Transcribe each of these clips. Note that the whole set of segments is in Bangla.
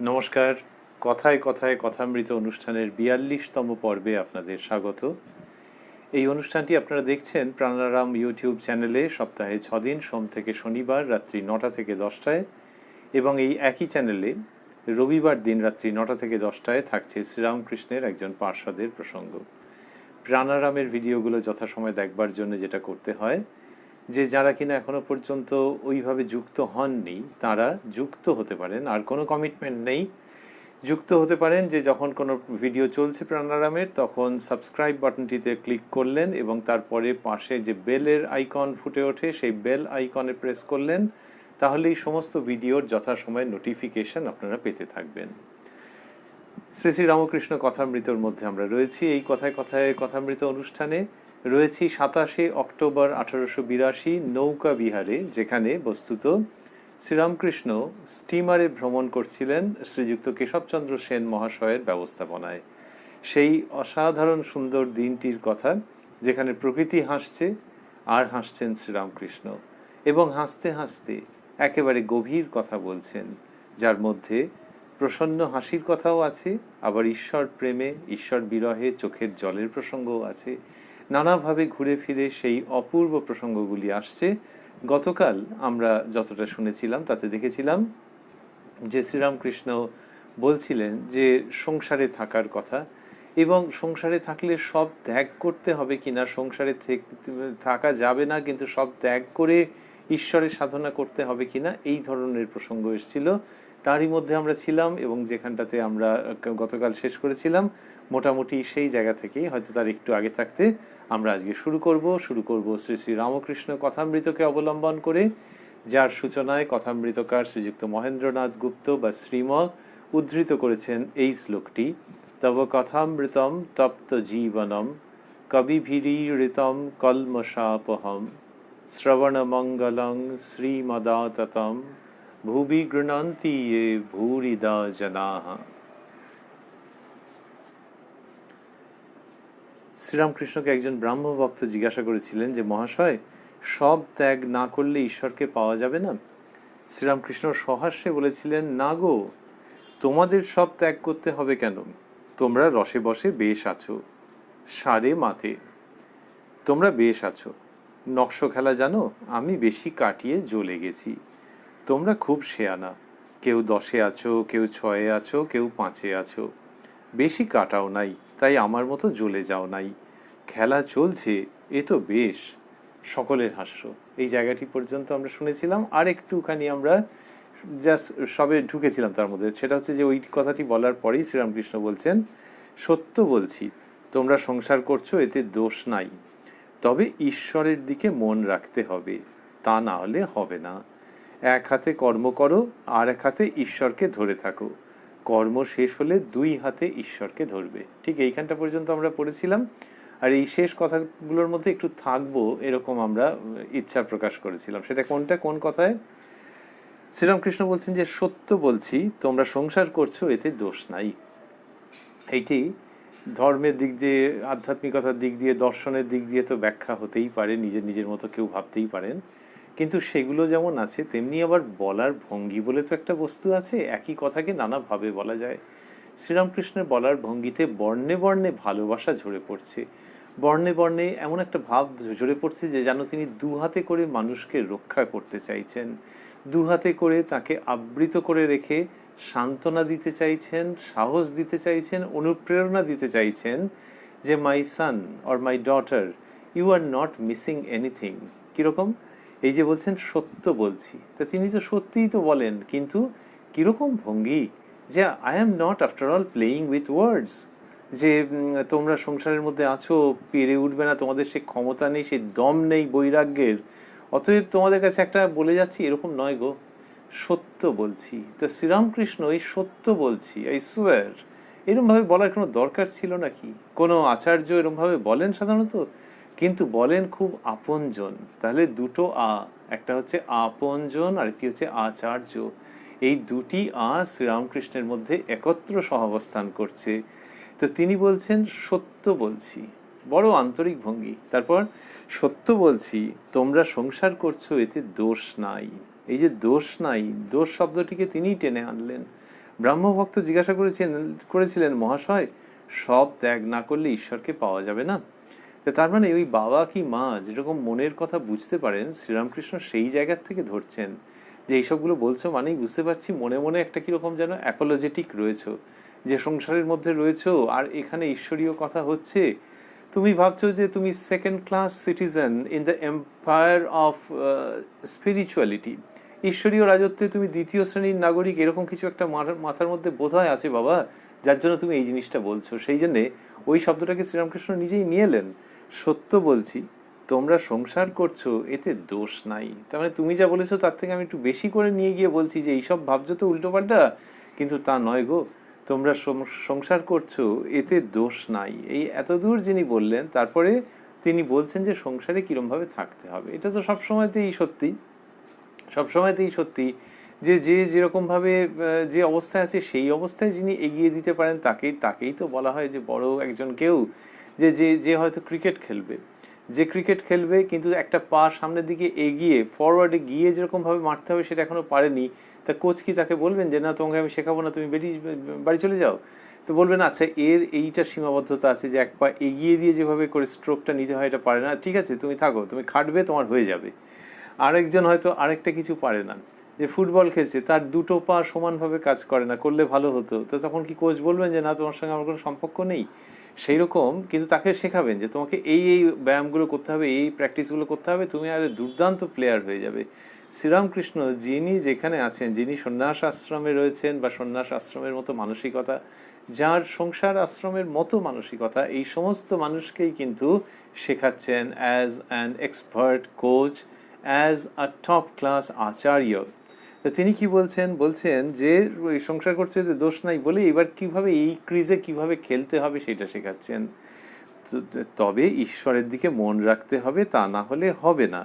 নমস্কার। কথায় কথায় কথামৃত অনুষ্ঠানের ৪২তম পর্বে আপনাদের স্বাগত। এই অনুষ্ঠানটি আপনারা দেখছেন প্রাণারাম ইউটিউব চ্যানেলে সপ্তাহে ৬ দিন, সোম থেকে শনিবার রাত্রি ৯টা থেকে ১০টায়, এবং এই একই চ্যানেলে রবিবার দিন রাত্রি ৯টা থেকে ১০টায় থাকছে শ্রীরামকৃষ্ণের একজন পার্ষদের প্রসঙ্গ। প্রাণারামের ভিডিওগুলো যথাসময়ে দেখবার জন্য যেটা করতে হয়, যে যারা কিনা এখনো পর্যন্ত ওইভাবে যুক্ত হননি তারা যুক্ত হতে পারেন। আর কোনো কমিটমেন্ট নেই, যুক্ত হতে পারেন যে যখন কোনো ভিডিও চলছে প্রাণারামের তখন সাবস্ক্রাইব বাটনটিতে ক্লিক করলেন এবং তারপরে পাশে যে বেলের আইকন ফুটে ওঠে সেই বেল আইকনে প্রেস করলেন, তাহলেই সমস্ত ভিডিওর যথাসময়ে নোটিফিকেশন আপনারা পেতে থাকবেন। শ্রী শ্রী রামকৃষ্ণ কথামৃতর মধ্যে আমরা রয়েছি। এই কথায় কথায় কথামৃত অনুষ্ঠানে রয়েছি ২৭শে অক্টোবর ১৮৮২ নৌকা বিহারে, যেখানে বস্তুত শ্রীরামকৃষ্ণ স্টিমারে ভ্রমণ করছিলেন শ্রীযুক্ত কেশবচন্দ্র সেন মহাশয়ের ব্যবস্থাপনায়। সেই অসাধারণ সুন্দর দিনটির কথা, যেখানে প্রকৃতি হাসছে আর হাসছেন শ্রীরামকৃষ্ণ, এবং হাসতে হাসতে একেবারে গভীর কথা বলছেন, যার মধ্যে প্রসন্ন হাসির কথাও আছে, আবার ঈশ্বর প্রেমে ঈশ্বর বিরহে চোখের জলের প্রসঙ্গও আছে। নানাভাবে ঘুরে ফিরে সেই অপূর্ব প্রসঙ্গগুলি আসছে। গতকাল আমরা যতটা শুনেছিলাম তাতে দেখেছিলাম যে শ্রীরামকৃষ্ণ বলছিলেন যে সংসারে থাকার কথা, এবং সংসারে থাকলে সব ত্যাগ করতে হবে কিনা, সংসারে থাকা যাবে না কিন্তু সব ত্যাগ করে ঈশ্বরের সাধনা করতে হবে কিনা, এই ধরনের প্রসঙ্গ এসেছিল। তারই মধ্যে আমরা ছিলাম, এবং যেখানটাতে আমরা গতকাল শেষ করেছিলাম মোটামুটি সেই জায়গা থেকেই, হয়তো তার একটু আগে থাকতে আমরা আজকে শুরু করব শ্রী শ্রী রামকৃষ্ণ কথামৃতকে অবলম্বন করে, যার সূচনায় কথামৃতকার শ্রীযুক্ত মহেন্দ্রনাথ গুপ্ত বা শ্রীম উদ্ধৃত করেছেন এই শ্লোকটি: তব কথামৃতম তপ্ত জীবনম কবিভিরীড়িতম কলমশাপহম শ্রবণমঙ্গলং শ্রীমদাততম ভুবি গৃণন্তি ये ভূরিদা জনাঃ। শ্রীরামকৃষ্ণকে একজন ব্রাহ্মভক্ত জিজ্ঞাসা করেছিলেন যে মহাশয়, সব ত্যাগ না করলে ঈশ্বরকে পাওয়া যাবে না? শ্রীরামকৃষ্ণ সহাস্যে বলেছিলেন, না গো, তোমাদের সব ত্যাগ করতে হবে কেন? তোমরা রসে বসে বেশ আছো, সারে মাতে তোমরা বেশ আছো। নকশ খেলা জানো? আমি বেশি কাটিয়ে জ্বলে গেছি। তোমরা খুব শেয়ানা, কেউ 10-এ আছো, কেউ 6-এ আছো, কেউ 5-এ আছো। বেশি কাটাও নাই, তাই আমার মতো জ্বলে যাও নাই। খেলা চলছে, এ তো বেশ। সকলের হাস্য। এই জায়গাটি পর্যন্ত আমরা শুনেছিলাম। আর একটুখানি আমরা জাস্ট সবে ঢুকেছিলাম তার মধ্যে। সেটা হচ্ছে যে ওই কথাটি বলার পরেই শ্রীরামকৃষ্ণ বলছেন, সত্য বলছি, তোমরা সংসার করছো, এতে দোষ নাই, তবে ঈশ্বরের দিকে মন রাখতে হবে, তা না হলে হবে না। এক হাতে কর্ম করো, আর এক হাতে ঈশ্বরকে ধরে থাকো। কর্ম শেষ হলে 2 হাতে ঈশ্বরকে ধরবে। ঠিক এইখানটা পর্যন্ত আমরা পড়েছিলাম। আর এই শেষ কথাগুলোর মধ্যে একটু থাকবো এরকম আমরা ইচ্ছা প্রকাশ করেছিলাম। সেটা কোনটা, কোন কথায়? শ্রীরামকৃষ্ণ বলছেন যে সত্য বলছি, তোমরা সংসার করছো, এতে দোষ নাই। এইটি ধর্মের দিক দিয়ে, আধ্যাত্মিকতার দিক দিয়ে, দর্শনের দিক দিয়ে তো ব্যাখ্যা হতেই পারে, নিজের নিজের মতো কেউ ভাবতেই পারেন, কিন্তু সেগুলো যেমন আছে তেমনি আবার বলার ভঙ্গি বলে তো একটা বস্তু আছে। একই কথাকে নানাভাবে বলা যায়। শ্রীরামকৃষ্ণের বলার ভঙ্গিতে বর্ণে বর্ণে ভালোবাসা ঝরে পড়ছে, বর্ণে বর্ণে এমন একটা ভাব ঝরে পড়ছে যে যেন তিনি 2 হাতে করে মানুষকে রক্ষা করতে চাইছেন, 2 হাতে করে তাকে আবৃত করে রেখে সান্ত্বনা দিতে চাইছেন, সাহস দিতে চাইছেন, অনুপ্রেরণা দিতে চাইছেন যে my son or my daughter, you are not missing anything. কিরকম? এই যে বলছেন সত্য বলছি, তা তিনি তো সত্যিই তো বলেন, কিন্তু কিরকম ভঙ্গি, যে I am not after all playing with words, যে তোমরা সংসারের মধ্যে আছো, পেরে উঠবে না, তোমাদের সে ক্ষমতা নেই, সে দম নেই বৈরাগ্যের, অতএব তোমাদের কাছে একটা বলে যাচ্ছি, এরকম নয় গো, সত্য বলছি। তো শ্রীরামকৃষ্ণ এই সত্য বলছি, আই সুয়ার, এরকম ভাবে বলার কোনো দরকার ছিল নাকি? কোনো আচার্য এরকম ভাবে বলেন সাধারণত, কিন্তু বলেন খুব আপনজন। তাহলে দুটো একটা হচ্ছে আপনজন আর একটি হচ্ছে আচার্য। এই দুটি শ্রীরামকৃষ্ণের মধ্যে একত্র সহাবস্থান করছে। তো তিনি বলছেন সত্য বলছি, বড় আন্তরিক ভঙ্গি। তারপর সত্য বলছি, তোমরা সংসার করছো, এতে দোষ নাই। এই যে দোষ নাই, দোষ শব্দটিকে তিনিই টেনে আনলেন। ব্রাহ্মভক্ত জিজ্ঞাসা করেছিলেন মহাশয়, সব ত্যাগ না করলে ঈশ্বরকে পাওয়া যাবে না? তার মানে ওই বাবা কি মা যেরকম মনের কথা বুঝতে পারেন, শ্রীরামকৃষ্ণ সেই জায়গার থেকে ধরছেন যে এইসবগুলো বলছো মানেই বুঝতে পারছি মনে মনে একটা কিরকম যেন অ্যাপোলজেটিক রয়েছে, যে সংসারের মধ্যে রয়েছে আর এখানে ঈশ্বরীয় কথা হচ্ছে। তুমি ভাবছো যে তুমি second class citizen in the empire of spirituality, ঈশ্বরীয় রাজত্বে তুমি দ্বিতীয় শ্রেণীর নাগরিক, এরকম কিছু একটা মাথার মধ্যে বোধহয় আছে বাবা, যার জন্য তুমি এই জিনিসটা বলছো। সেই জন্যে ওই শব্দটাকে শ্রীরামকৃষ্ণ নিজেই নিয়ে এলেন। সত্য বলছি, তোমরা সংসার করছো এতে দোষ নাই। তার মানে তুমি যা বলেছো তার থেকে আমি একটু বেশি করে নিয়ে গিয়ে বলছি যে এইসব ভাবছো তো উল্টোপাল্টা, কিন্তু তা নয় গো, তোমরা সংসার করছো এতে দোষ নাই। এই এতদূর যিনি বললেন, তারপরে তিনি বলছেন যে সংসারে কিরম ভাবে থাকতে হবে। এটা তো সবসময়তেই সত্যি, সবসময়তেই সত্যি যে যে যেরকম ভাবে যে অবস্থায় আছে সেই অবস্থায় যিনি এগিয়ে দিতে পারেন তাকেই তো বলা হয় যে বড় একজন কেউ। যে যে যে হয়তো ক্রিকেট খেলবে, যে ক্রিকেট খেলবে কিন্তু একটা পা সামনের দিকে এগিয়ে ফরওয়ার্ডে গিয়ে যেরকম ভাবে মারতে হবে সেটা এখনো পারেনি, তা কোচ কি তাকে বলবেন যে না তোমাকে আমি শেখাবো না, তুমি বাড়ি চলে যাও? তো বলবেন আচ্ছা এর এইটা সীমাবদ্ধতা আছে যে এক পা এগিয়ে দিয়ে যেভাবে করে স্ট্রোকটা নিতে হয় এটা পারে না, ঠিক আছে তুমি থাকো, তুমি খাটবে, তোমার হয়ে যাবে। আরেকজন হয়তো আরেকটা কিছু পারে না, যে ফুটবল খেলছে, তার দুটো পা সমানভাবে কাজ করে না, করলে ভালো হতো, তো তখন কি কোচ বলবেন যে না তোমার সঙ্গে আমার কোনো সম্পর্ক নেই? সেই রকম কিন্তু তাকে শেখাবেন যে তোমাকে এই এই ব্যায়ামগুলো করতে হবে, এই প্র্যাকটিসগুলো করতে হবে, তুমি আর দুর্দান্ত প্লেয়ার হয়ে যাবে। শ্রীরামকৃষ্ণ যিনি যেখানে আছেন, যিনি সন্ন্যাস আশ্রমে রয়েছেন বা সন্ন্যাস আশ্রমের মতো মানসিকতা, যার সংসার আশ্রমের মতো মানসিকতা, এই সমস্ত মানুষকেই কিন্তু শেখাচ্ছেন as an expert coach, as a top class acharya. তো তিনি কি বলছেন, বলছেন যে সংসার করছে যে দোষ নাই বলে এবার কিভাবে এই ক্রিজে কিভাবে খেলতে হবে সেটা শেখাচ্ছেন। তবে ঈশ্বরের দিকে মন রাখতে হবে, তা না হলে হবে না।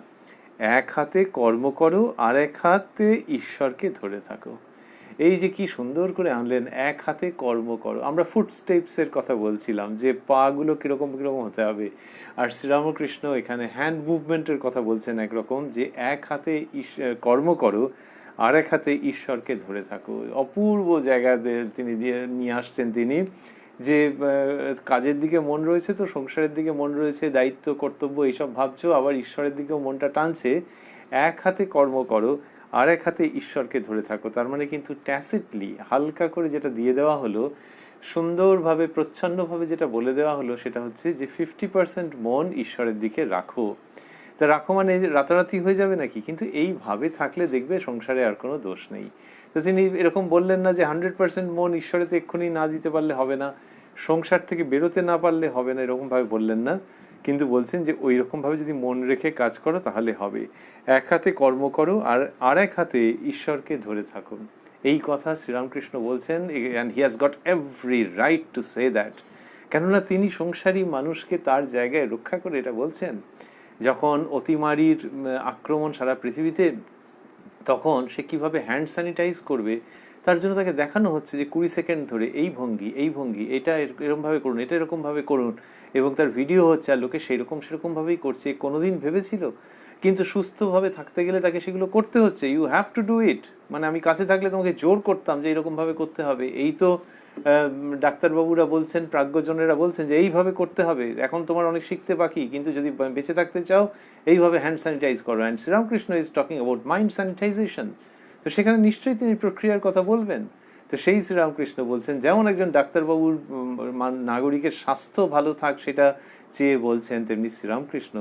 এক হাতে কর্ম করো আর এক হাতে ঈশ্বরকে ধরে থাকো। এই যে কি সুন্দর করে আনলেন, এক হাতে কর্ম করো। আমরা ফুট স্টেপসের কথা বলছিলাম যে পা গুলো কিরকম কিরকম হতে হবে, আর শ্রীরামকৃষ্ণ এখানে হ্যান্ড মুভমেন্টের কথা বলছেন একরকম, যে এক হাতে কর্ম করো আর এক হাতে ঈশ্বরকে ধরে থাকো। অপূর্ব জায়গা তিনি দিয়ে নিয়ে আসছেন তিনি, যে কাজের দিকে মন রয়েছে তো সংসারের দিকে মন রয়েছে, দায়িত্ব কর্তব্য এইসব ভাবছো, আবার ঈশ্বরের দিকেও মনটা টানছে। এক হাতে কর্ম করো আর এক হাতে ঈশ্বরকে ধরে থাকো। তার মানে কিন্তু ট্যাসিটলি হালকা করে যেটা দিয়ে দেওয়া হলো, সুন্দরভাবে প্রচ্ছন্নভাবে যেটা বলে দেওয়া হলো, সেটা হচ্ছে যে 50% মন ঈশ্বরের দিকে রাখো। তা রাখো মানে রাতারাতি হয়ে যাবে নাকি? কিন্তু এইভাবে থাকলে দেখবে সংসারে আর কোনো দোষ নেই। তো তিনি এরকম বললেন না যে 100% মন ঈশ্বরেতে এক্ষুনি না দিতে পারলে হবে না, সংসার থেকে বেরোতে না পারলে হবে না, এরকম ভাবে বললেন না। কিন্তু বলছেন যে ওই রকম ভাবে যদি মন রেখে কাজ করো তাহলে হবে। এক হাতে কর্ম করো আর এক হাতে ঈশ্বরকে ধরে থাকো। এই কথা শ্রীরামকৃষ্ণ বলছেন, and he has got every right to say that, কেননা তিনি সংসারী মানুষকে তার জায়গায় রক্ষা করে এটা বলছেন। যখন অতিমারির আক্রমণ সারা পৃথিবীতে, তখন সে কিভাবে হ্যান্ড স্যানিটাইজ করবে তার জন্য তাকে দেখানো হচ্ছে যে 20 সেকেন্ড ধরে এই ভঙ্গি, এটা এরকম ভাবে করুন, এটা এরকম ভাবে করুন, এবং তার ভিডিও হচ্ছে আর লোকে সেরকম ভাবেই করছে। কোনোদিন ভেবেছিল? কিন্তু সুস্থভাবে থাকতে গেলে তাকে সেগুলো করতে হচ্ছে। You have to do it. মানে আমি কাছে থাকলে তোমাকে জোর করতাম যে এরকম ভাবে করতে হবে, এই তো ডাক্তারবাবুরা বলছেন, প্রাজ্ঞজনেরা বলছেন যে এইভাবে করতে হবে, এখন তোমার অনেক শিখতে বাকি, কিন্তু যদি বেঁচে থাকতে চাও এইভাবে হ্যান্ড স্যানিটাইজ করো। And Sri Ramakrishna is talking about mind sanitization. তো সেখানে নিশ্চয়ই তিনি প্রক্রিয়ার কথা বলবেন। তো সেই শ্রীরামকৃষ্ণ বলছেন, যেমন একজন ডাক্তারবাবুর নাগরিকের স্বাস্থ্য ভালো থাক সেটা চেয়ে বলছেন, তেমনি শ্রীরামকৃষ্ণ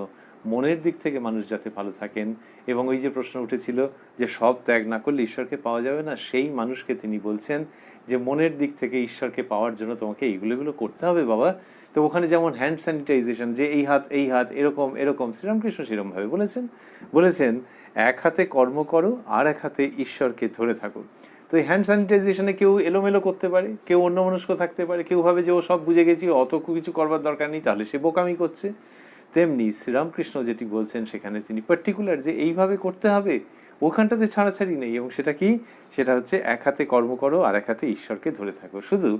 মনের দিক থেকে মানুষ যাতে ভালো থাকেন। এবং ওই যে প্রশ্ন উঠেছিল যে সব ত্যাগ না করলে ঈশ্বরকে পাওয়া যাবে না, সেই মানুষকে তিনি বলছেন যে মনের দিক থেকে ঈশ্বরকে পাওয়ার জন্য তোমাকে এইগুলো করতে হবে বাবা। তো ওখানে যেমন হ্যান্ড স্যানিটাইজেশন, যে এই হাত এরকম শ্রীরামকৃষ্ণ সেরকম ভাবে বলেছেন এক হাতে কর্ম করো আর এক হাতে ঈশ্বরকে ধরে থাকো। তো এই হ্যান্ড স্যানিটাইজেশনে কেউ এলোমেলো করতে পারে, কেউ অন্যমনস্ক থাকতে পারে, কেউ ভাবে যে ও সব বুঝে গেছি, অত কিছু করবার দরকার নেই, তাহলে সে বোকামি করছে। তেমনি শ্রীরামকৃষ্ণ যেটি বলছেন সেখানে তিনি পার্টিকুলার যে এইভাবে করতে হবে, ওখানটাতে ছাড়াছাড়ি নেই। এবং সেটা হচ্ছে এক হাতে কর্ম করো আর এক হাতে ঈশ্বরকে ধরে থাকো। শুধু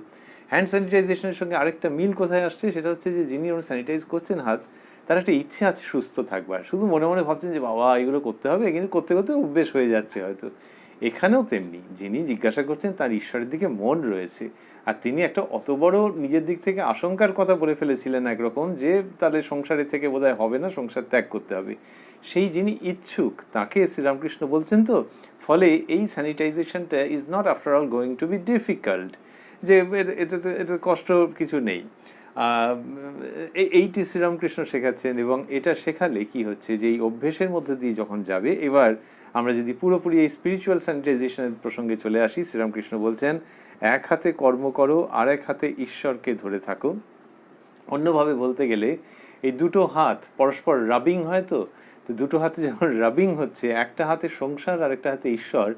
হ্যান্ড স্যানিটাইজেশনের সঙ্গে আরেকটা মিল কোথায় আসছে, সেটা হচ্ছে যে যিনি ওরা স্যানিটাইজ করছেন হাত, তার একটা ইচ্ছে আছে সুস্থ থাকবার, শুধু মনে মনে ভাবছেন যে বাবা এগুলো করতে হবে, কিন্তু করতে করতে অভ্যেস হয়ে যাচ্ছে হয়তো। এখানেও তেমনি, যিনি জিজ্ঞাসা করছেন তার ঈশ্বরের দিকে মন রয়েছে, আর তিনি একটা অত বড় নিজের দিক থেকে আশঙ্কার কথা বলে ফেলেছিলেন একরকম, যে তাহলে সংসারের থেকে বোধহয় হবে না, সংসার ত্যাগ করতে হবে। সেই যিনি ইচ্ছুক তাকে শ্রীরামকৃষ্ণ বলছেন তো, ফলে এই স্যানিটাইজেশনটা is not after all going to be difficult, যে এতে কষ্ট কিছু নেই। এইটি শ্রীরামকৃষ্ণ শেখাচ্ছেন, এবং এটা শেখালে কি হচ্ছে যে এই অভ্যেসের মধ্যে দিয়ে যখন যাবে, এবার আমরা যদি পুরোপুরি এই স্পিরিচুয়াল স্যানিটাইজেশনের প্রসঙ্গে চলে আসি, শ্রীরামকৃষ্ণ বলছেন এক হাতে কর্ম করো, আর এক হাতে ঈশ্বরকে ধরে থাকো। অন্যভাবে বলতে গেলে এই দুটো হাত পরস্পর রাবিং হয়, তো দুটো হাতে যখন রাবিং হচ্ছে, একটা হাতে সংসার আর একটা হাতে ঈশ্বর,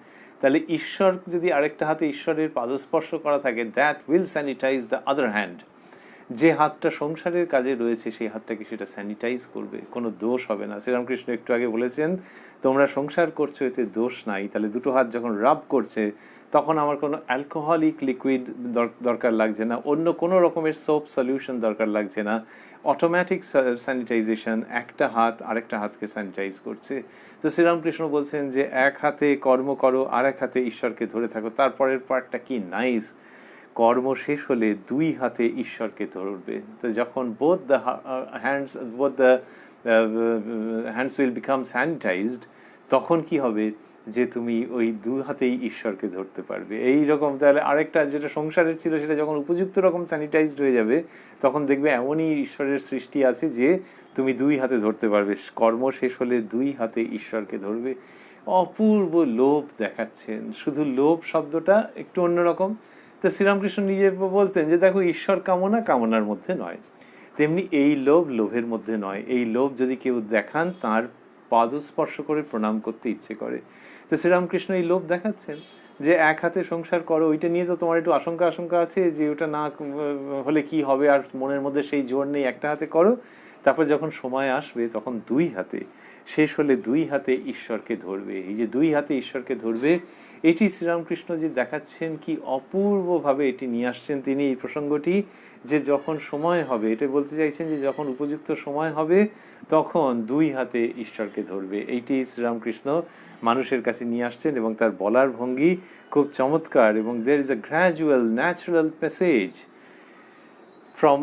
তাহলে ঈশ্বর যদি আরেকটা হাতে ঈশ্বরের পাদস্পর্শ করা থাকে, that will sanitize the other hand. যে হাতটা সংসারের কাজে রয়েছে সেই হাতটাকে সেটা স্যানিটাইজ করবে, কোনো দোষ হবে না। শ্রীরামকৃষ্ণ একটু আগে বলেছেন তোমরা সংসার করছো, এতে দোষ নাই। তাহলে দুটো হাত যখন রাব করছে, তখন আমার কোনো অ্যালকোহলিক লিকুইড দরকার লাগছে না, অন্য কোনো রকমের সোপ সলিউশন দরকার লাগছে না, অটোমেটিক স্যানিটাইজেশন, একটা হাত আরেকটা হাতকে স্যানিটাইজ করছে। তো শ্রীরামকৃষ্ণ বলছেন যে এক হাতে কর্ম করো, আর এক হাতে ঈশ্বরকে ধরে থাকো। তারপরের পার্টটা কি নাইস, কর্ম শেষ হলে দুই হাতে ঈশ্বরকে ধরবে। তো যখন both the hands will become sanitised, তখন কি হবে যে তুমি ওই দু হাতেই ঈশ্বরকে ধরতে পারবে। এই রকম তাহলে আরেকটা যেটা সংসারের ছিল, সেটা যখন উপযুক্ত রকম স্যানিটাইজড হয়ে যাবে, তখন দেখবে এমনই ঈশ্বরের সৃষ্টি আছে যে তুমি দুই হাতে ধরতে পারবে। কর্ম শেষ হলে দুই হাতে ঈশ্বরকে ধরবে। অপূর্ব লোভ দেখাচ্ছেন, শুধু লোভ শব্দটা একটু অন্যরকম। তো শ্রীরামকৃষ্ণ নিজে বলতেন যে দেখো, ঈশ্বর কামনা কামনার মধ্যে নয়, তেমনি এই লোভ লোভের মধ্যে নয়। এই লোভ যদি কেউ দেখান, তার পাদস্পর্শ করে প্রণাম করতে ইচ্ছে করে। তো শ্রীরামকৃষ্ণ এই লোভ দেখাচ্ছেন যে এক হাতে সংসার করো, ওইটা নিয়ে তো তোমার একটু আশঙ্কা আছে যে ওটা না হলে কি হবে, আর মনের মধ্যে সেই জোর নেই, একটা হাতে করো। তারপর যখন সময় আসবে তখন দুই হাতে, শেষ হলে দুই হাতে ঈশ্বরকে ধরবে। এই যে দুই হাতে ঈশ্বরকে ধরবে, এটি শ্রীরামকৃষ্ণ যে দেখাচ্ছেন, কি অপূর্বভাবে এটি নিয়ে আসছেন তিনি এই প্রসঙ্গটি, যে যখন সময় হবে, এটা বলতে চাইছেন যে যখন উপযুক্ত সময় হবে তখন দুই হাতে ঈশ্বরকে ধরবে। এইটি শ্রীরামকৃষ্ণ মানুষের কাছে নিয়ে আসছেন, এবং তার বলার ভঙ্গি খুব চমৎকার। এবং there is a gradual natural passage from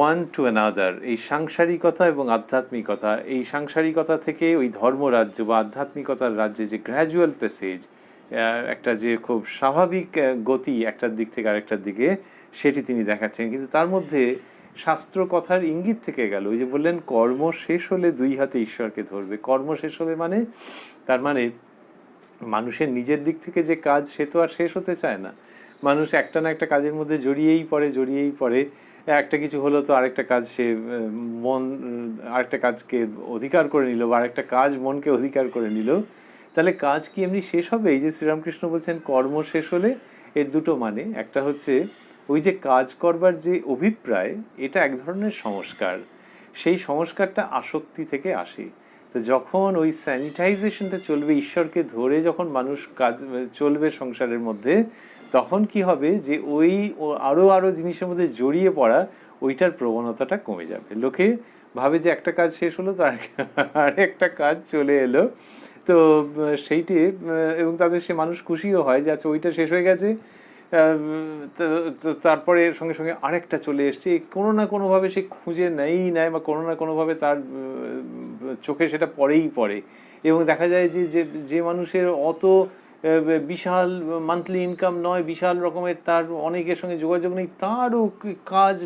one to another, এই সাংসারিকতা এবং আধ্যাত্মিকতা, এই সাংসারিকতা থেকে ওই ধর্মরাজ্য বা আধ্যাত্মিকতার রাজ্যে যে গ্র্যাজুয়াল প্যাসেজ, একটা যে খুব স্বাভাবিক গতি একটার দিক থেকে আরেকটার দিকে, সেটি তিনি দেখাচ্ছেন। কিন্তু তার মধ্যে শাস্ত্র কথার ইঙ্গিত থেকে গেল। ওই যে বললেন কর্ম শেষ হলে দুই হাতে ঈশ্বরকে ধরবে। কর্ম শেষ হলে মানে, তার মানে মানুষের নিজের দিক থেকে যে কাজ, সে তো আর শেষ হতে চায় না। মানুষ একটা না একটা কাজের মধ্যে জড়িয়েই পড়ে। একটা কিছু হলো তো আরেকটা কাজ সে মন আরেকটা কাজকে অধিকার করে নিল, বা আরেকটা কাজ মনকে অধিকার করে নিল। তাহলে কাজ কি এমনি শেষ হবে? এই যে শ্রীরামকৃষ্ণ বলছেন কর্ম শেষ হলে, এর দুটো মানে। একটা হচ্ছে ওই যে কাজ করবার যে অভিপ্রায়, এটা এক ধরনের সংস্কার, সেই সংস্কারটা আসক্তি থেকে আসে। তো যখন ওই স্যানিটাইজেশনটা চলবে, ঈশ্বরকে ধরে যখন মানুষ কাজ চলবে সংসারের মধ্যে, তখন কি হবে যে ওই আরো জিনিসের মধ্যে জড়িয়ে পড়া, ওইটার প্রবণতাটা কমে যাবে। লোকে ভাবে যে একটা কাজ শেষ হলো, তো আর একটা কাজ চলে এলো, তো সেইটি, এবং তাদের সে মানুষ খুশিও হয় যে আচ্ছা ওইটা শেষ হয়ে গেছে, তারপরে সঙ্গে সঙ্গে আরেকটা চলে এসছে। কোনো না কোনোভাবে সে খুঁজে নেয়, বা কোনো না কোনোভাবে তার চোখে সেটা পড়ে। এবং দেখা যায় যে মানুষের অত বিশাল মান্থলি ইনকাম নয়, বিশাল রকমের তার অনেকের সঙ্গে যোগাযোগ নেই, তারও কাজ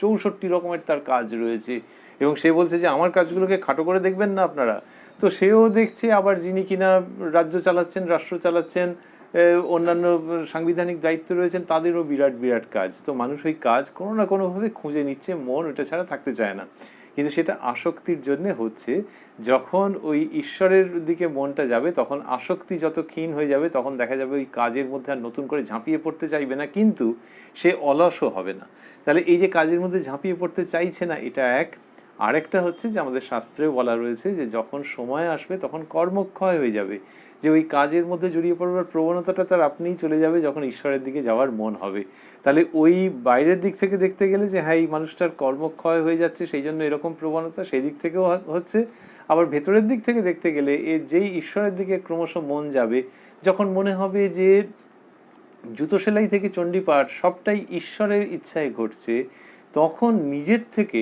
64 রকমের তার কাজ রয়েছে, এবং সে বলছে যে আমার কাজগুলোকে খাটো করে দেখবেন না আপনারা। তো সেও দেখছে, আবার যিনি কিনা রাজ্য চালাচ্ছেন, রাষ্ট্র চালাচ্ছেন, অন্যান্য সাংবিধানিক দায়িত্ব রয়েছেন, তাদেরও বিরাট কাজ। তো মানুষ ওই কাজ কোনো না কোনোভাবে খুঁজে নিচ্ছে, মন ওটা ছাড়া থাকতে চায় না। কিন্তু সেটা আসক্তির জন্য হচ্ছে। যখন ওই ঈশ্বরের দিকে মনটা যাবে, তখন আসক্তি যত ক্ষীণ হয়ে যাবে, তখন দেখা যাবে ওই কাজের মধ্যে আর নতুন করে ঝাঁপিয়ে পড়তে চাইবে না, কিন্তু সে অলসও হবে না। তাহলে এই যে কাজের মধ্যে ঝাঁপিয়ে পড়তে চাইছে না, এটা এক। আরেকটা হচ্ছে যে আমাদের শাস্ত্রেও বলা রয়েছে যে যখন সময় আসবে তখন কর্মক্ষয় হয়ে যাবে, যে ওই কাজের মধ্যে জড়িয়ে পড়বার প্রবণতাটা তার আপনিই চলে যাবে যখন ঈশ্বরের দিকে যাওয়ার মন হবে। তাহলে ওই বাইরের দিক থেকে দেখতে গেলে যে হ্যাঁ এই মানুষটার কর্মক্ষয় হয়ে যাচ্ছে, সেই জন্য এরকম প্রবণতা, সেই দিক থেকেও হচ্ছে। আবার ভেতরের দিক থেকে দেখতে গেলে যেই ঈশ্বরের দিকে ক্রমশ মন যাবে, যখন মনে হবে যে জুতো সেলাই থেকে চণ্ডীপাঠ সবটাই ঈশ্বরের ইচ্ছায় ঘটছে, তখন নিজের থেকে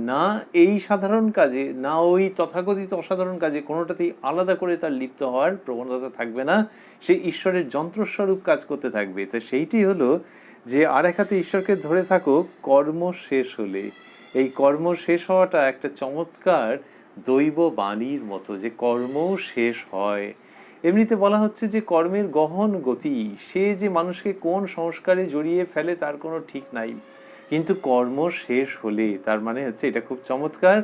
না এই সাধারণ কাজে না ওই তথাকথিত অসাধারণ কাজে কোনোটাতেই আলাদা করে তার লিপ্ত হওয়ার প্রবণতা থাকবে না, সে ঈশ্বরের যন্ত্রস্বরূপ কাজ করতে থাকবে। তো সেইটি হলো যে আর এক হাতে ঈশ্বরকে ধরে থাকো কর্ম শেষ হলে। এই কর্ম শেষ হওয়াটা একটা চমৎকার দৈব বাণীর মতো, যে কর্ম শেষ হয়। এমনিতে বলা হচ্ছে যে কর্মের গহন গতি, সে যে মানুষকে কোন সংস্কারে জড়িয়ে ফেলে তার কোনো ঠিক নাই, কিন্তু কর্ম শেষ হলে তার মানে হচ্ছে, এটা খুব চমৎকার,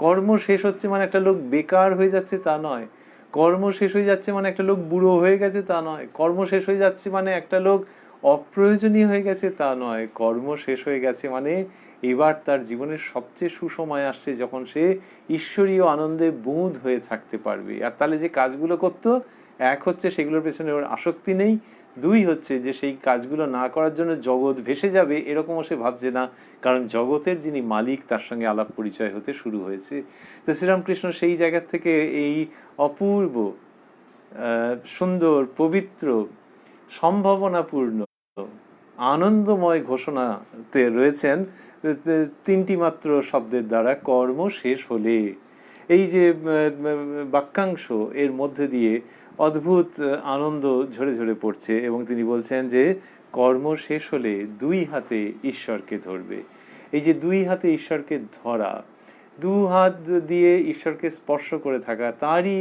কর্ম শেষ হচ্ছে মানে একটা লোক বেকার হয়ে যাচ্ছে তা নয়, কর্ম শেষ হয়ে যাচ্ছে মানে একটা লোক বুড়ো হয়ে গেছে তা নয়, কর্ম শেষ হয়ে যাচ্ছে মানে একটা লোক অপ্রয়োজনীয় হয়ে গেছে তা নয়, কর্ম শেষ হয়ে গেছে মানে এবার তার জীবনের সবচেয়ে সুসময় আসছে যখন সে ঈশ্বরীয় আনন্দে বুঁদ হয়ে থাকতে পারবে। আর তাহলে যে কাজগুলো করতো, এক হচ্ছে সেগুলোর পেছনে ওর আসক্তি নেই, দুই হচ্ছে যে সেই কাজগুলো না করার জন্য জগৎ ভেসে যাবে এরকমও সে ভাবছে না, কারণ জগতের যিনি মালিক তার সঙ্গে আলাপ পরিচয় হতে শুরু হয়েছে। তো শ্রীরামকৃষ্ণ সেই জায়গা থেকে এই অপূর্ব সুন্দর পবিত্র সম্ভাবনাপূর্ণ আনন্দময় ঘোষণাতে রয়েছেন তিনটি মাত্র শব্দের দ্বারা, কর্ম শেষ হলে। এই যে বাক্যাংশ, এর মধ্যে দিয়ে অদ্ভুত আনন্দ ঝরে ঝরে পড়ছে, এবং তিনি বলছেন যে কর্ম শেষ হলে দুই হাতে ঈশ্বরকে ধরবে। এই যে দুই হাতে ঈশ্বরকে ধরা, দু হাত দিয়ে ঈশ্বরকে স্পর্শ করে থাকা, তারই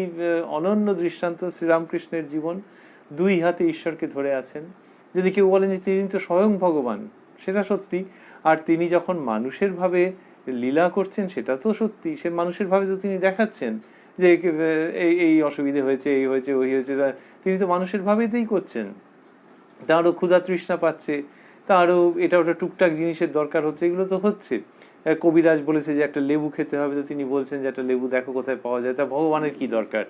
অনন্য দৃষ্টান্ত শ্রীরামকৃষ্ণের জীবন। দুই হাতে ঈশ্বরকে ধরে আছেন। যদি কেউ বলেন যে তিনি তো স্বয়ং ভগবান, সেটা সত্যি। আর তিনি যখন মানুষের ভাবে লীলা করছেন সেটা তো সত্যি, সে মানুষের ভাবে তো তিনি দেখাচ্ছেন যে এই অসুবিধে হয়েছে, এই হয়েছে, ওই হয়েছে, তিনি তো মানুষের ভাবেতেই করছেন। তারও ক্ষুধা তৃষ্ণা পাচ্ছে, তারও এটা ওটা টুকটাক জিনিসের দরকার হচ্ছে, এগুলো তো হচ্ছে। কবিরাজ বলেছে যে একটা লেবু খেতে হবে, তো তিনি বলছেন যে একটা লেবু দেখো কোথায় পাওয়া যায়, তা ভগবানের কি দরকার?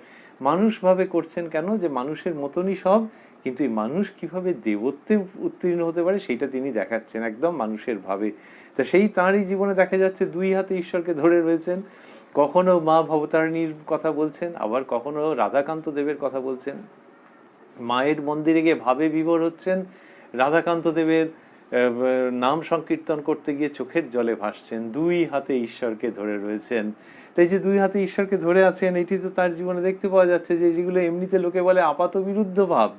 মানুষ ভাবে করছেন কেন? যে মানুষের মতনই সব, কিন্তু এই মানুষ কিভাবে দেবত্বে উত্তীর্ণ হতে পারে সেইটা তিনি দেখাচ্ছেন একদম মানুষের ভাবে। তা সেই তাঁরই জীবনে দেখা যাচ্ছে দুই হাতে ঈশ্বরকে ধরে রয়েছেন। কখনো মা ভবতারিণীর কথা বলছেন, আবার কখনো রাধাকান্ত দেবের কথা বলছেন। মায়ের মন্দিরে গিয়ে ভাবে বিভোর হচ্ছেন, রাধাকান্ত দেবের নাম সংকীর্তন করতে গিয়ে চোখের জলে ভাসছেন, দুই হাতে ঈশ্বরকে ধরে রয়েছেন। তাই যে দুই হাতে ঈশ্বরকে ধরে আছেন, এটি তো তার জীবনে দেখতে পাওয়া যাচ্ছে। যে যেগুলো এমনিতে লোকে বলে আপাত বিরুদ্ধ ভাব,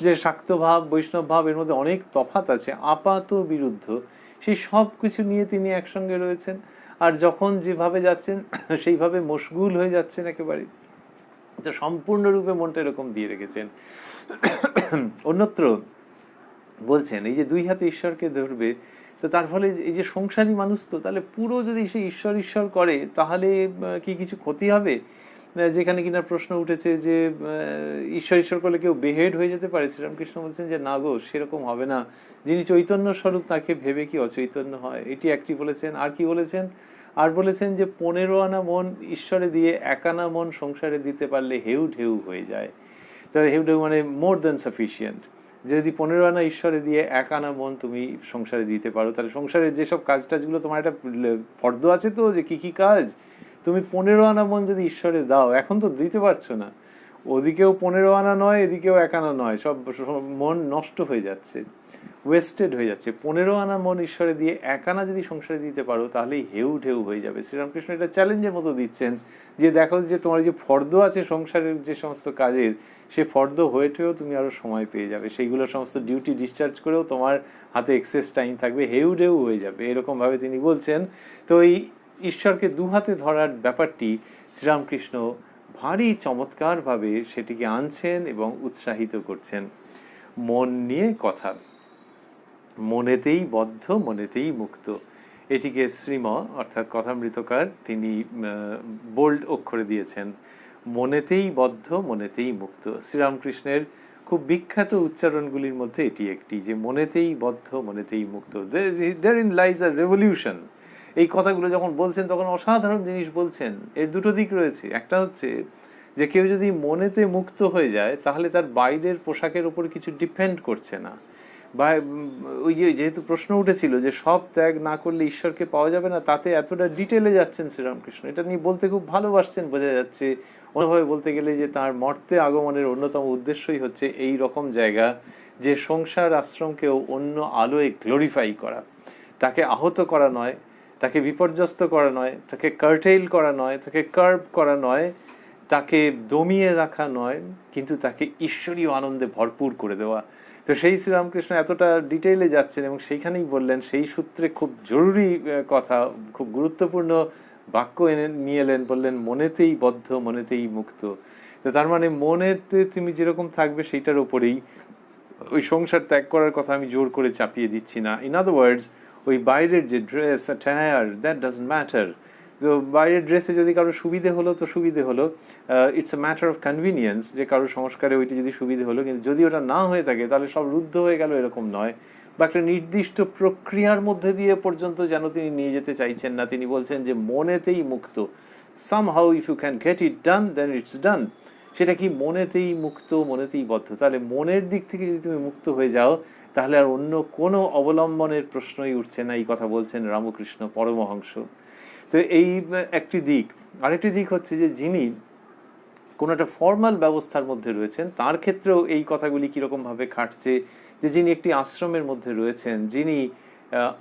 যে শাক্ত ভাব, বৈষ্ণব ভাব, এর মধ্যে অনেক তফাৎ আছে, আপাত বিরুদ্ধ, সেই সব কিছু নিয়ে তিনি একসঙ্গে রয়েছেন। আর যখন যেভাবে যাচ্ছেন সেইভাবে মশগুল হয়ে যাচ্ছেন একেবারে, তো সম্পূর্ণরূপে মনটা এরকম দিয়ে রেখেছেন। অন্যত্র বলছেন এই যে দুই হাতে ঈশ্বরকে ধরবে, তো তার ফলে এই যে সংসারী মানুষ, তো তাহলে পুরো যদি সে ঈশ্বর ঈশ্বর করে তাহলে কি কিছু ক্ষতি হবে? যেখানে কিনা প্রশ্ন উঠেছে যে ঈশ্বর ঈশ্বর করলে কেউ বেহেড হয়ে যেতে পারে, শ্রীরামকৃষ্ণ বলছেন যে না গো, সেরকম হবে না। যিনি চৈতন্য স্বরূপ তাকে ভেবে কি অচৈতন্য হয়? এটি একটি বলেছেন। আর কি বলেছেন? আর বলেছেন যে 15 আনা মন ঈশ্বরে দিয়ে 1 আনা মন সংসারে দিতে পারলে হেউ ঢেউ হয়ে যায়। তাহলে হেউ ঢেউ মানে মোর দ্যান সাফিসিয়েন্ট। যদি 15 আনা ঈশ্বরে দিয়ে 1 আনা মন তুমি সংসারে দিতে পারো, তাহলে সংসারের যেসব কাজ টাজগুলো তোমার একটা ফর্দ আছে তো, যে কি কি কাজ, তুমি 15 আনা মন যদি ঈশ্বরে দাও, এখন তো দিতে পারছো না, ওদিকেও 15 আনা নয়, এদিকেও 1 আনা নয়, সব মন নষ্ট হয়ে যাচ্ছে, ওয়েস্টেড হয়ে যাচ্ছে। 15 আনা মন ঈশ্বরে দিয়ে 1 আনা যদি সংসারে দিতে পারো, তাহলেই হেউ ঢেউ হয়ে যাবে। শ্রীরামকৃষ্ণ এটা চ্যালেঞ্জের মতো দিচ্ছেন, যে দেখো যে তোমার যে ফর্দ আছে সংসারের যে সমস্ত কাজের, সে ফর্দ হয়েও তুমি আরো সময় পেয়ে যাবে, সেইগুলো সমস্ত ডিউটি ডিসচার্জ করেও তোমার হাতে এক্সেস টাইম থাকবে, হেউ ঢেউ হয়ে যাবে, এরকম ভাবে তিনি বলছেন। তো এই ঈশ্বরকে দু হাতে ধরার ব্যাপারটি শ্রীরামকৃষ্ণ ভারী চমৎকার ভাবে সেটিকে আনছেন এবং উৎসাহিত করছেন। মন নিয়ে কথা, মনেতেই বদ্ধ মনেতেই মুক্ত, এটিকে শ্রীম অর্থাৎ কথামৃতকার তিনি বোল্ড অক্ষরে দিয়েছেন। মনেতেই বদ্ধ মনেতেই মুক্ত, শ্রীরামকৃষ্ণের খুব বিখ্যাত উচ্চারণগুলির মধ্যে এটি একটি, যে মনেতেই বদ্ধ মনেতেই মুক্ত, therein lies a revolution। এই কথাগুলো যখন বলছেন তখন অসাধারণ জিনিস বলছেন। এর দুটো দিক রয়েছে। একটা হচ্ছে যে কেউ যদি মনেতে মুক্ত হয়ে যায়, তাহলে তার বাইরের পোশাকের উপর কিছু ডিপেন্ড করছে না। বা ওই যে যেহেতু প্রশ্ন উঠেছিল যে সব ত্যাগ না করলে ঈশ্বরকে পাওয়া যাবে না, তাতে এতটা ডিটেলে যাচ্ছেন শ্রীরামকৃষ্ণ, এটা নিয়ে বলতে খুব ভালোবাসছেন বোঝা যাচ্ছে। অন্যভাবে বলতে গেলে যে তার মর্তে আগমনের অন্যতম উদ্দেশ্যই হচ্ছে এই রকম জায়গা যে সংসার আশ্রমকেও অন্য আলোয় গ্লোরিফাই করা, তাকে আহত করা নয়, তাকে বিপর্যস্ত করা নয়, তাকে কার্টেইল করা নয়, তাকে কার্ভ করা নয়, তাকে দমিয়ে রাখা নয়, কিন্তু তাকে ঈশ্বরীয় আনন্দে ভরপুর করে দেওয়া। তো সেই শ্রীরামকৃষ্ণ এতটা ডিটেইলে যাচ্ছেন এবং সেইখানেই বললেন, সেই সূত্রে খুব জরুরি কথা, খুব গুরুত্বপূর্ণ বাক্য এনে নিয়ে এলেন, বললেন মনেতেই বদ্ধ মনেতেই মুক্ত। তো তার মানে মনেতে তুমি যেরকম থাকবে সেইটার ওপরেই, ওই সংসার ত্যাগ করার কথা আমি জোর করে চাপিয়ে দিচ্ছি না। ইন আদার ওয়ার্ডস, ওই বাইরের যে dress attire, that doesn't matter. তো বাইরের ড্রেসে যদি কারো সুবিধে হলো তো সুবিধে হলো, it's a matter of convenience, যে কারো সংস্কারে ওইটি যদি সুবিধে হলো, কিন্তু যদি ওটা না হয়ে থাকে তাহলে সব রুদ্ধ হয়ে গেল, এরকম নয়। বা একটা নির্দিষ্ট প্রক্রিয়ার মধ্যে দিয়ে পর্যন্ত যেন তিনি নিয়ে যেতে চাইছেন না। তিনি বলছেন যে মনেতেই মুক্ত, somehow if you can get it done then it's done. সেটা কি? মনেতেই মুক্ত মনেতেই বদ্ধ। তাহলে মনের দিক থেকে যদি তুমি মুক্ত হয়ে যাও তাহলে আর অন্য কোনো অবলম্বনের প্রশ্নই উঠছে না। এই কথা বলছেন রামকৃষ্ণ পরমহংস। তো এই একটি দিক। আরেকটি দিক হচ্ছে যে যিনি কোনো একটা ফর্মাল ব্যবস্থার মধ্যে রয়েছেন তার ক্ষেত্রেও এই কথাগুলি কীরকম ভাবে খাটছে, যে যিনি একটি আশ্রমের মধ্যে রয়েছেন, যিনি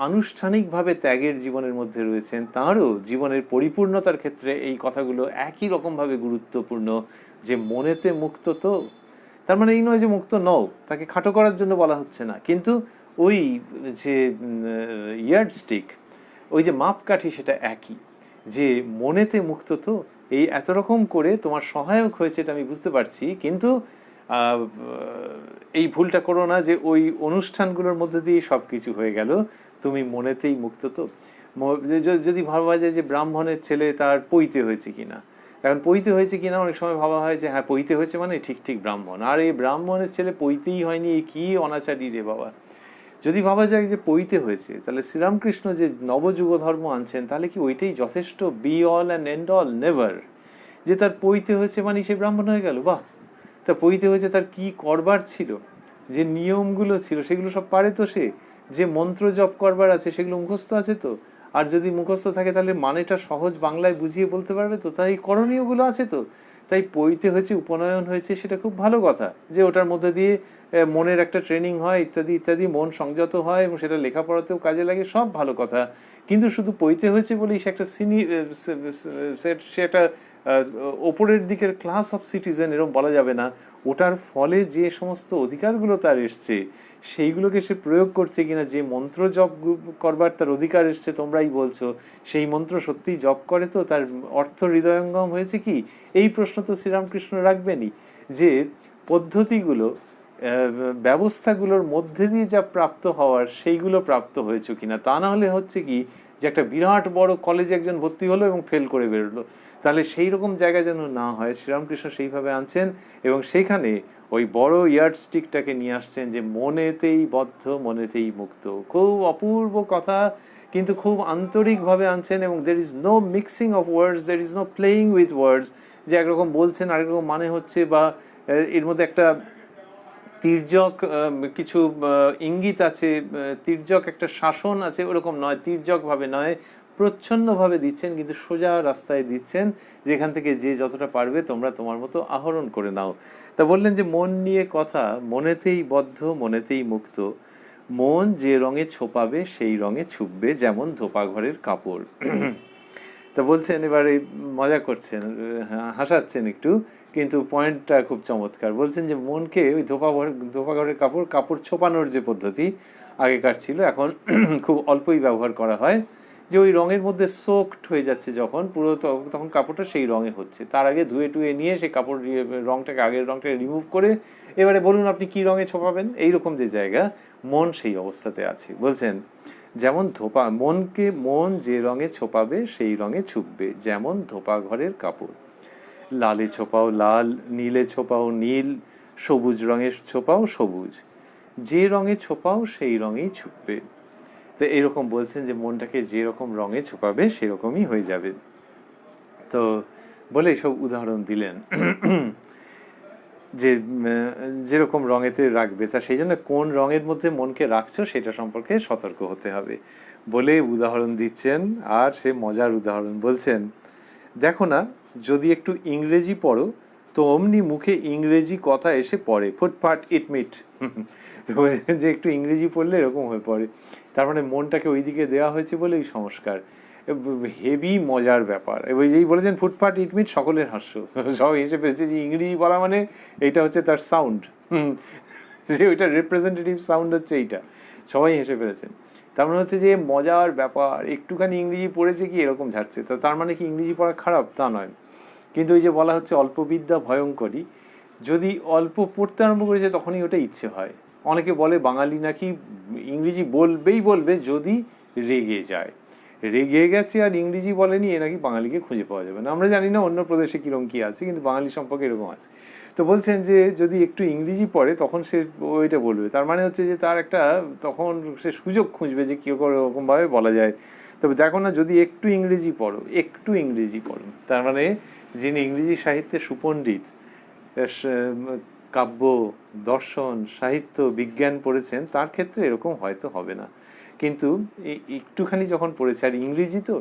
আনুষ্ঠানিকভাবে ত্যাগের জীবনের মধ্যে রয়েছেন, তাঁরও জীবনের পরিপূর্ণতার ক্ষেত্রে এই কথাগুলো একই রকমভাবে গুরুত্বপূর্ণ। যে মনেতে মুক্ত, তো তার মানে এই নয় যে মুক্ত নও, তাকে খাটো করার জন্য বলা হচ্ছে না, কিন্তু ওই যে ইয়ার্ডস্টিক, ওই যে মাপকাঠি, সেটা একই। যে মনেতে মুক্ত, তো এই এত রকম করে তোমার সহায়ক হয়েছে এটা আমি বুঝতে পারছি, কিন্তু এই ভুলটা করো না যে ওই অনুষ্ঠানগুলোর মধ্যে দিয়ে সব কিছু হয়ে গেল, তুমি মনেতেই মুক্ত। তো যদি ভাবা যায় যে ব্রাহ্মণের ছেলে তার পৈতে হয়েছে কিনা, এখন পৈতে হয়েছে কিনা অনেক সময় ভাবা হয় যে হ্যাঁ পৈতে হয়েছে মানে ঠিক ঠিক ব্রাহ্মণ, আর এই ব্রাহ্মণের ছেলে পৈতেই হয়নি, এই কি অনাচারী রে বাবা। যদি ভাবা যায় যে পৈতে হয়েছে, তাহলে শ্রীরামকৃষ্ণ যে নবযুগ ধর্ম আনছেন, তাহলে কি ওইটাই যথেষ্ট? Be all and end all? Never. যে তার পৈতে হয়েছে মানে সে ব্রাহ্মণ হয়ে গেল, বাহ। তা পৈতে হয়েছে, তার কি করবার ছিল, যে নিয়মগুলো ছিল সেগুলো সব পারে তো সে, যে মন্ত্র জপ করবার আছে সেগুলো মুখস্থ আছে তো, আর যদি মুখস্থ থাকে তাহলে মানেটা সহজ বাংলায় বুঝিয়ে বলতে পারবে তো, তাই করণীয়গুলো আছে তো। তাই পৈতে হয়েছে, উপনয়ন হয়েছে, সেটা খুব ভালো কথা, যে ওটার মধ্যে দিয়ে মনের একটা ট্রেনিং হয়, ইত্যাদি ইত্যাদি, মন সংযত হয় এবং সেটা লেখাপড়াতেও কাজে লাগে, সব ভালো কথা। কিন্তু শুধু পৈতে হয়েছে বলেই সে একটা সে একটা ওপরের দিকের ক্লাস অফ সিটিজেন এরকম বলা যাবে না। ওটার ফলে যে সমস্ত অধিকারগুলো তার এসছে সেইগুলোকে সে প্রয়োগ করছে কিনা, যে মন্ত্র জপ করবার তার অধিকার এসছে তোমরাই বলছো, সেই মন্ত্র সত্যিই জপ করে তো, তার অর্থ হৃদয়ঙ্গম হয়েছে কি, এই প্রশ্ন তো শ্রীরামকৃষ্ণ রাখবেনই। যে পদ্ধতিগুলো, ব্যবস্থাগুলোর মধ্যে দিয়ে যা প্রাপ্ত হওয়ার সেইগুলো প্রাপ্ত হয়েছে কিনা। তা না হলে হচ্ছে কি, যে একটা বিরাট বড় কলেজে একজন ভর্তি হলো এবং ফেল করে বেরোলো, তাহলে সেই রকম জায়গা যেন না হয়, শ্রীরামকৃষ্ণ সেইভাবে আনছেন। এবং সেইখানে ওই বড় ইয়ার্ডস্টিকটাকে নিয়ে আসছেন, যে মনেতেই বদ্ধ মনেতেই মুক্ত। খুব অপূর্ব কথা, কিন্তু খুব আন্তরিকভাবে আনছেন। এবং there is no mixing of words, there is no playing with words, যে একরকম বলছেন আরেকরকম মানে হচ্ছে, বা এর মধ্যে একটা তির্যক কিছু ইঙ্গিত আছে, তির্যক একটা শাসন আছে, ওরকম নয়, তির্যক ভাবে নয়, প্রচ্ছন্ন ভাবে দিচ্ছেন, কিন্তু সোজা রাস্তায় দিচ্ছেন, যেখান থেকে যে যতটা পারবে তোমরা তোমার মতো আহরণ করে নাও। তা বললেন যে মন নিয়ে কথা, মনেতেই বদ্ধ মনেতেই মুক্ত, মন যে রঙে ছোপাবে সেই রঙে ছুপবে, যেমন ধোপা ঘরের কাপড়। তা বলছেন, এবারে মজা করছেন, হাসাচ্ছেন একটু, কিন্তু পয়েন্টটা খুব চমৎকার। বলছেন যে মনকে ওই ধোপা ঘরের কাপড় ছোপানোর যে পদ্ধতি আগেকার ছিল, এখন খুব অল্পই ব্যবহার করা হয়, যে ওই রঙের মধ্যে সোকড হয়ে যাচ্ছে যখন পুরো, তখন কাপড়টা সেই রঙে হচ্ছে। তার আগে ধুয়ে টুয়ে নিয়ে সেই কাপড় রঙটাকে, আগের রঙটাকে রিমুভ করে এবারে বলুন আপনি কি রঙে ছোপাবেন, এইরকম যে জায়গা, মন সেই অবস্থাতে আছে। বলছেন যেমন মন যে রঙে ছোপাবে সেই রঙে ছুপবে, যেমন ধোপা ঘরের কাপড়। লালে ছোপাও লাল, নীলে ছোপাও নীল, সবুজ রঙে ছোপাও সবুজ, যে রঙে ছোপাও সেই রঙেই ছুপবে। তো এইরকম বলছেন যে মনটাকে যে রকম রঙে ছোপাবে সেরকমই হয়ে যাবে। তো বলে সব উদাহরণ দিলেন যে যেরকম রঙেতে রাখবে, তা সেই জন্য কোন রঙের মধ্যে মনকে রাখছো সেটা সম্পর্কে সতর্ক হতে হবে বলে উদাহরণ দিচ্ছেন। আর সে মজার উদাহরণ বলছেন, দেখো না, যদি একটু ইংরেজি পড়ো তো অমনি মুখে ইংরেজি কথা এসে পড়ে, ফুটপাট ইট মিট। যে একটু ইংরেজি পড়লে এরকম হয়ে পড়ে, তার মানে মনটাকে ওইদিকে দেওয়া হয়েছে বলে এই সংস্কার। হেভি মজার ব্যাপার। ওই যেই বলেছেন ফুটপাট ইট মিট, সকলের হাস্য, সব এসে পেয়েছে যে ইংরেজি বলা মানে এইটা হচ্ছে তার সাউন্ড, যে ওইটা রিপ্রেজেন্টেটিভ সাউন্ড হচ্ছে এইটা, সবাই হেসে ফেলেছেন। তার মানে হচ্ছে যে মজার ব্যাপার, একটুখানি ইংরেজি পড়েছে কি এরকম ঝাড়ছে, তো তার মানে কি ইংরেজি পড়া খারাপ? তা নয়। কিন্তু ওই যে বলা হচ্ছে অল্পবিদ্যা ভয়ঙ্করী, যদি অল্প পড়তে আরম্ভ করেছে তখনই ওটা ইচ্ছে হয়। অনেকে বলে বাঙালি নাকি ইংরেজি বলবেই বলবে যদি রেগে যায়, রেগে গেছে আর ইংরেজি বলেনি, এ নাকি বাঙালিকে খুঁজে পাওয়া যাবে না। আমরা জানি না অন্য প্রদেশে কিরকম কি আছে, কিন্তু বাঙালি সম্পর্কে এরকম আছে। তো বলছেন যে যদি একটু ইংরেজি পড়ে তখন সে ওইটা বলবে, তার মানে হচ্ছে যে তার একটা তখন সে সুযোগ খুঁজবে যে কী করে ওরকমভাবে বলা যায়। তবে দেখো না, যদি একটু ইংরেজি পড়ো, একটু ইংরেজি পড়ো, তার মানে যিনি ইংরেজি সাহিত্যে সুপণ্ডিত, কাব্য, দর্শন, সাহিত্য, বিজ্ঞান পড়েছেন, তার ক্ষেত্রে এরকম হয়তো হবে না। কিন্তু একটুখানি যখন পড়েছে, আর ইংরেজি তো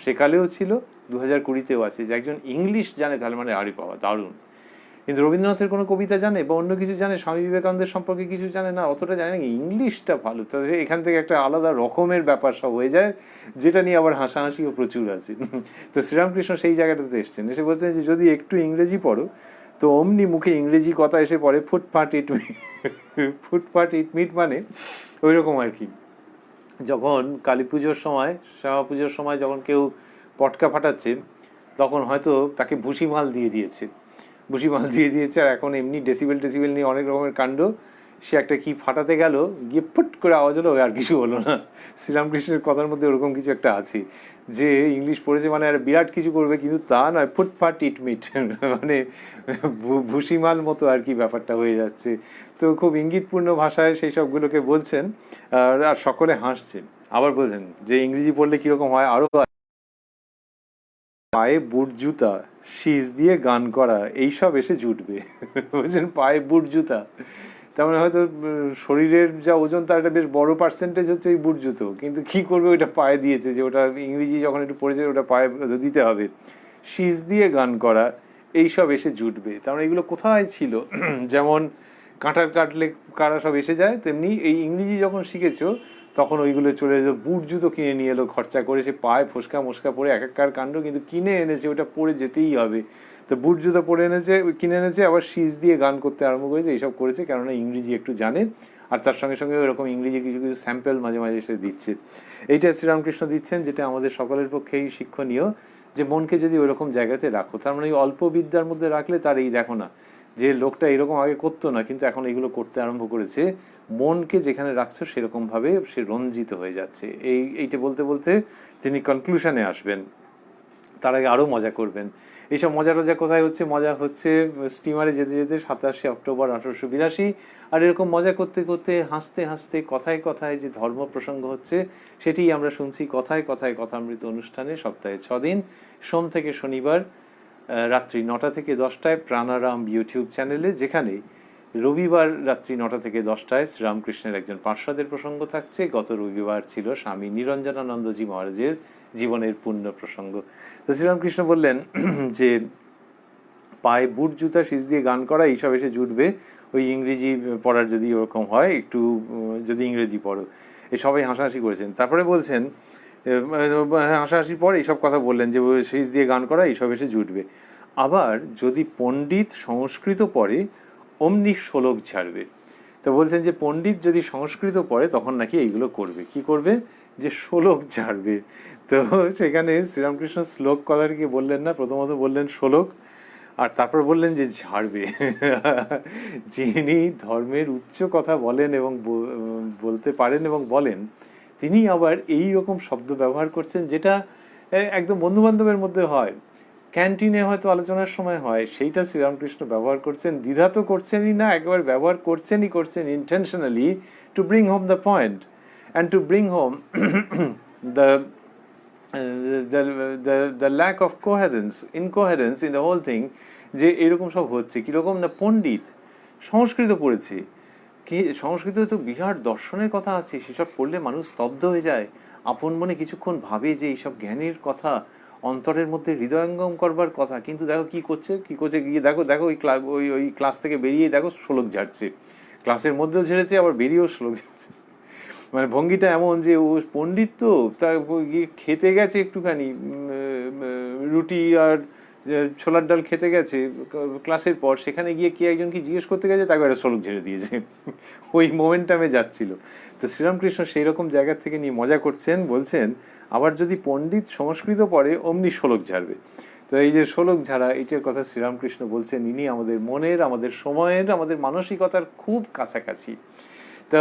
সেকালেও ছিল, 2020-তেও আছে, যে একজন ইংলিশ জানে তাহলে মানে আরে বাবা দারুণ। কিন্তু রবীন্দ্রনাথের কোনো কবিতা জানে বা অন্য কিছু জানে, স্বামী বিবেকানন্দের সম্পর্কে কিছু জানে না, অতটা জানে না, ইংলিশটা ভালো, তবে এখান থেকে একটা আলাদা রকমের ব্যাপার সব হয়ে যায়, যেটা নিয়ে আবার হাসাহাসিও প্রচুর আছে। তো শ্রীরামকৃষ্ণ সেই জায়গাটাতে এসছেন, এসে বলছেন যে যদি একটু ইংরেজি পড়ো তো অমনি মুখে ইংরেজি কথা এসে পড়ে, ফুটপাট ইট মিট। ফুটপাট ইট মিট মানে ওই রকম আর কি। যখন কালী পুজোর সময়, শ্যামা পুজোর সময় যখন কেউ পটকা ফাটাচ্ছে, তখন হয়তো তাকে ভুসিমাল দিয়ে দিয়েছে, ভুসিমাল দিয়ে দিয়েছে, আর এখন এমনি ডেসিবেল টেসিবেল নিয়ে অনেক রকমের কাণ্ড, সে একটা কি ফাটাতে গেল, গিয়ে ফুট করে আওয়াজ হলো, আর কিছু হলো না। শ্রীরামকৃষ্ণের কথার মধ্যে ওরকম কিছু একটা আছে, যে ইংলিশ পড়েছে মানে আর বিরাট কিছু করবে, কিন্তু তা নয়, ফুটফাট ইট মিট, মানে ভুসিমাল মতো আর কি ব্যাপারটা হয়ে যাচ্ছে। তো খুব ইঙ্গিতপূর্ণ ভাষায় সেই সবগুলোকে বলছেন, আর সকলে হাসছেন। আবার বলছেন যে ইংরেজি পড়লে কিরকম হয়, আরো পায়ে বুট জুতা, শীষ দিয়ে গান করা, এইসব এসে জুটবে। বলছেন পায়ে বুট জুতা, তার মানে হয়তো শরীরের যা ওজন তার একটা বেশ বড় পার্সেন্টেজ হচ্ছে এই বুট জুতো, কিন্তু কি করবে ওইটা পায়ে দিয়েছে, যে ওটা ইংরেজি যখন একটু পড়েছে ওটা পায়ে দিতে হবে। শীষ দিয়ে গান করা, এইসব এসে জুটবে, তার মানে এগুলো কোথায় ছিল? যেমন কাঁটার কাটলে কারা সব এসে যায়, তেমনি এই ইংরেজি যখন শিখেছো তখন ওইগুলো চলে এলো, বুট জুতো কিনে নিয়ে এলো খরচা করে, সে পায়ে ফোসকা মোসকা পরে এক এককার কাণ্ড, কিন্তু কিনে এনেছে, ওটা পরে যেতেই হবে। তো বুট জুতো পরে এনেছে, কিনে এনেছে, আবার শীষ দিয়ে গান করতে আরম্ভ করেছে, এইসব করেছে, কেননা ইংরেজি একটু জানে, আর তার সঙ্গে সঙ্গে ওরকম ইংরেজি কিছু কিছু স্যাম্পল মাঝে মাঝে সে দিচ্ছে। এইটা শ্রীরামকৃষ্ণ দিচ্ছেন, যেটা আমাদের সকলের পক্ষেই শিক্ষণীয়, যে মনকে যদি ওইরকম জায়গাতে রাখো, তার মানে অল্প বিদ্যার মধ্যে রাখলে তার এই দেখো না, যে লোকটা এরকম আগে করতো না কিন্তু এখন এগুলো করতে আরম্ভ করেছে, মনকে যেখানে রাখছো সেরকম ভাবে সে রঞ্জিত হয়ে যাচ্ছে। এইটা বলতে বলতে তিনি কনক্লুশনে আসবেন, তার আগে আরো মজা করবেন। এইসব মজা টজা কোথায় হচ্ছে? মজা হচ্ছে স্টিমারে যেতে যেতে 27 অক্টোবর 1882। আর এরকম মজা করতে করতে হাসতে হাসতে কথায় কথায় যে ধর্ম প্রসঙ্গ হচ্ছে সেটি আমরা শুনছি কথায় কথায় কথামৃত অনুষ্ঠানে, সপ্তাহে 6 দিন, সোম থেকে শনিবার রাত্রি 9টা থেকে 10টায় প্রাণারাম ইউটিউব চ্যানেলে, যেখানে রবিবার রাত্রি 9টা থেকে 10টায় শ্রীরামকৃষ্ণের একজন পার্ষদের প্রসঙ্গ থাকছে। গত রবিবার ছিল স্বামী নিরঞ্জনানন্দজি মহারাজের জীবনের পূর্ণ প্রসঙ্গ। তো শ্রীরামকৃষ্ণ বললেন যে পায়ে বুট জুতা, শীষ দিয়ে গান করা, এইসব এসে জুটবে ওই ইংরেজি পড়ার যদি ওরকম হয়, একটু যদি ইংরেজি পড়ো। এই সবাই হাসাহাসি করেছেন। তারপরে বলছেন হাসাহাসির পর এইসব কথা বললেন যে শীষ দিয়ে গান করা, এইসব এসে জুটবে। আবার যদি পণ্ডিত সংস্কৃত পড়ে অমনি শ্লোক ছাড়বে। তো বলছেন যে পণ্ডিত যদি সংস্কৃত পড়ে তখন নাকি এইগুলো করবে। কি করবে? যে শ্লোক ছাড়বে। তো সেখানে শ্রীরামকৃষ্ণ শ্লোক কথাটিকে বললেন না, প্রথমত বললেন শ্লোক, আর তারপর বললেন যে ঝাড়বে। যিনি ধর্মের উচ্চ কথা বলেন এবং বলতে পারেন এবং বলেন, তিনি আবার এই রকম শব্দ ব্যবহার করছেন যেটা একদম বন্ধু বান্ধবের মধ্যে হয়, ক্যান্টিনে হয়তো আলোচনার সময় হয়, সেইটা শ্রীরামকৃষ্ণ ব্যবহার করছেন। দ্বিধা তো করছেনই না, একবার ব্যবহার করছেন intentionally, to bring home the point and to bring home the the lack of incoherence in the whole thing, যে এরকম সব হচ্ছে কিরকম না, পণ্ডিত সংস্কৃত পড়েছে, কি সংস্কৃত তো বিরাট দর্শনের কথা আছে, সেসব পড়লে মানুষ স্তব্ধ হয়ে যায়, আপন মনে কিছুক্ষণ ভাবে যে এইসব জ্ঞানের কথা অন্তরের মধ্যে হৃদয়ঙ্গম করবার কথা, কিন্তু দেখো কি করছে গিয়ে দেখো দেখো ওই ক্লাস থেকে বেরিয়ে দেখো শ্লোক ঝাড়ছে, ক্লাসের মধ্যেও ঝেড়েছে আবার বেরিয়েও শ্লোক ঝাড়ছে। মানে ভঙ্গিটা এমন যে ও পণ্ডিত, তো তা গিয়ে খেতে গেছে একটুখানি রুটি আর ছোলার ডাল খেতে গেছে ক্লাসের পর, সেখানে গিয়ে কে একজন কি জিজ্ঞেস করতে গেছে, তাকে একটা শ্লোক ঝেড়ে দিয়েছে। ওই মোমেন্টামে যাচ্ছিল। তো শ্রীরামকৃষ্ণ সেই রকম জায়গা থেকে নিয়ে মজা করছেন, বলছেন আবার যদি পণ্ডিত সংস্কৃত পড়ে অমনি শ্লোক ঝাড়বে। তো এই যে শ্লোক ঝাড়া, এইটার কথা শ্রীরামকৃষ্ণ বলছেন, ইনি আমাদের মনের, আমাদের সময়ের, আমাদের মানসিকতার খুব কাছাকাছি। তা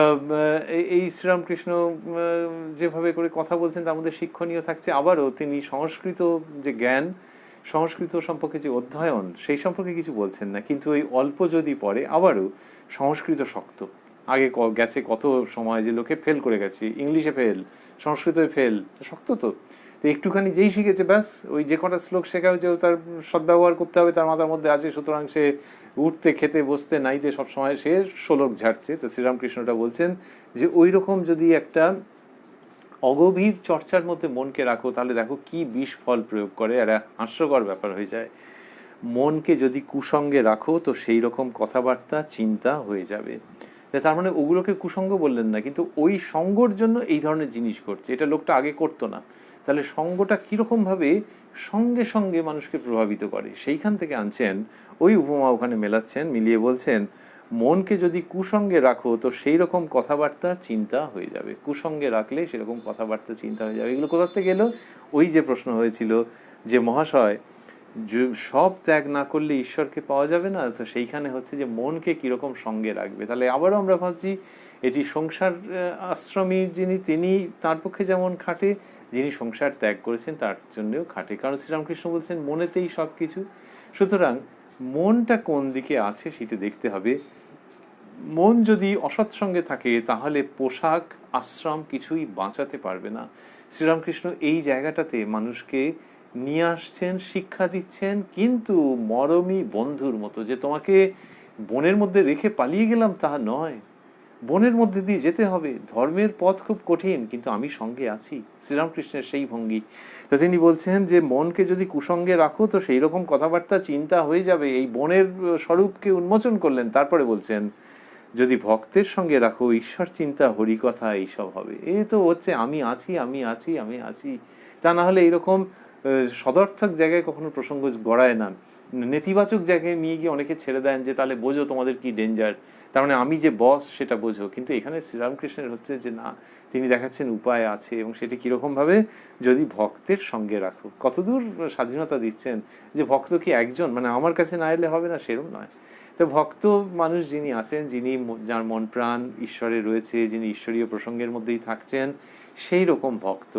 এই শ্রীরামকৃষ্ণ যেভাবে করে কথা বলছেন তার মধ্যে শিক্ষণীয় থাকছে। আবারও তিনি সংস্কৃত যে জ্ঞান, সংস্কৃত সম্পর্কে যে অধ্যয়ন, সেই সম্পর্কে কিছু বলছেন না, কিন্তু ওই অল্প যদি পড়ে আবারও সংস্কৃত শক্ত। আগে গেছে কত সময় যে লোকে ফেল করে গেছে, ইংলিশে ফেল, সংস্কৃতে ফেল, শক্ত তো একটুখানি যেই শিখেছে ব্যাস ওই যে কটা শ্লোক শেখা হয়েছে তার সদ্ব্যবহার করতে হবে তার মাথার মধ্যে আছে, সুতরাং সে উঠতে খেতে বসতে নাইতে সবসময় সে শ্লোক ঝাড়ছে। তো শ্রীরামকৃষ্ণটা বলছেন যে ওই রকম যদি একটা অগভীর চর্চার মধ্যে মনকে রাখো, তাহলে দেখো কি বিষ ফল প্রয়োগ করে, একটা হাস্যকর ব্যাপার হয়ে যায়। মনকে যদি কুসঙ্গে রাখো তো সেই রকম কথাবার্তা চিন্তা হয়ে যাবে। তার মানে ওগুলোকে কুসঙ্গ বললেন না, কিন্তু ওই সঙ্গর জন্য এই ধরনের জিনিস করছে, এটা লোকটা আগে করতো না। তাহলে সঙ্গটা কিরকম ভাবে সঙ্গে সঙ্গে মানুষকে প্রভাবিত করে, সেইখান থেকে আনছেন ওই উপমা, ওখানে মেলাচ্ছেন, মিলিয়ে বলছেন মনকে যদি কুসঙ্গে রাখো তো সেই রকম কথাবার্তা চিন্তা হয়ে যাবে। কুসঙ্গে রাখলে সেরকম কথাবার্তা চিন্তা হয়ে যাবে। এগুলো কোথা থেকে এলো? ওই যে প্রশ্ন হয়েছিল যে মহাশয় সব ত্যাগ না করলে ঈশ্বরকে পাওয়া যাবে না, তো সেইখানে হচ্ছে যে মনকে কিরকম সঙ্গে রাখবে। তাহলে আবারও আমরা ভাবছি এটি সংসার আশ্রমী যিনি, তিনি তার পক্ষে যেমন খাটে, যিনি সংসার ত্যাগ করেছেন তার জন্যও খাটে, কারণ শ্রীরামকৃষ্ণ বলছেন মনেতেই সব কিছু। সুতরাং মনটা কোন দিকে আছে সেটা দেখতে হবে। মন যদি অসৎসঙ্গে থাকে তাহলে পোশাক আশ্রম কিছুই বাঁচাতে পারবে না। শ্রীরামকৃষ্ণ এই জায়গাটাতে মানুষকে নিয়ে আসছেন, শিক্ষা দিচ্ছেন, কিন্তু মরমী বন্ধুর মতো, যে তোমাকে বনের মধ্যে রেখে পালিয়ে গেলাম তা নয়, বনের মধ্যে দিয়ে যেতে হবে, ধর্মের পথ খুব কঠিন কিন্তু আমি সঙ্গে আছি। শ্রীরামকৃষ্ণের সেই ভঙ্গি। তো তিনি বলছেন যে মনকে যদি কুসঙ্গে রাখো তো সেই রকম কথাবার্তা চিন্তা হয়ে যাবে। এই বনের স্বরূপকে উন্মোচন করলেন, তারপরে বলছেন যদি ভক্তের সঙ্গে রাখো ঈশ্বর চিন্তা হরিকথা এইসব হবে। এই তো হচ্ছে আমি আছি আমি আছি আমি আছি। তা না হলে এইরকম সদর্থক জায়গায় কখনো প্রসঙ্গ গড়ায় না, নেতিবাচক জায়গায় নিয়ে গিয়ে অনেকে ছেড়ে দেন যে তাহলে বোঝো তোমাদের কি ডেঞ্জার, তার মানে আমি যে বস সেটা বোঝো। কিন্তু এখানে শ্রীরামকৃষ্ণের হচ্ছে যে না, তিনি দেখাচ্ছেন উপায় আছে, এবং সেটি কিরকম ভাবে, যদি ভক্তের সঙ্গে রাখো। কতদূর স্বাধীনতা দিচ্ছেন যে ভক্ত কি একজন, মানে আমার কাছে না এলে হবে না সেরকম নয়। তো ভক্ত মানুষ যিনি আছেন, যিনি যার মন প্রাণ ঈশ্বরে রয়েছে, যিনি ঈশ্বরীয় প্রসঙ্গের মধ্যেই থাকছেন, সেই রকম ভক্ত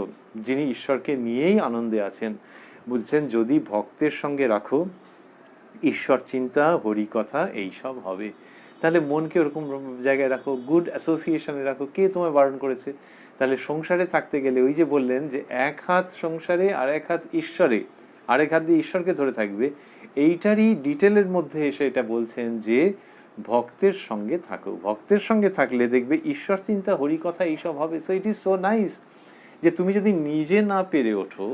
যিনি ঈশ্বরকে নিয়েই আনন্দে আছেন, বলছেন যদি ভক্তের সঙ্গে রাখো ঈশ্বর চিন্তা হরিকথা এইসব হবে। তাহলে মনকে ওরকম জায়গায় রাখো, গুড অ্যাসোসিয়েশনে রাখো। কে তোমায় বারণ করেছে? তাহলে সংসারে থাকতে গেলে ওই যে বললেন যে এক হাত সংসারে আর এক হাত ঈশ্বরে, আরেক হাত দিয়ে ঈশ্বরকে ধরে থাকবে, এইটারই ডিটেলের মধ্যে এসে এটা বলছেন যে ভক্তের সঙ্গে থাকো। ভক্তের সঙ্গে থাকলে দেখবে ঈশ্বর চিন্তা হরিকথা এইসব হবে। So it is so nice যে তুমি যদি নিজে না পেরে ওঠো,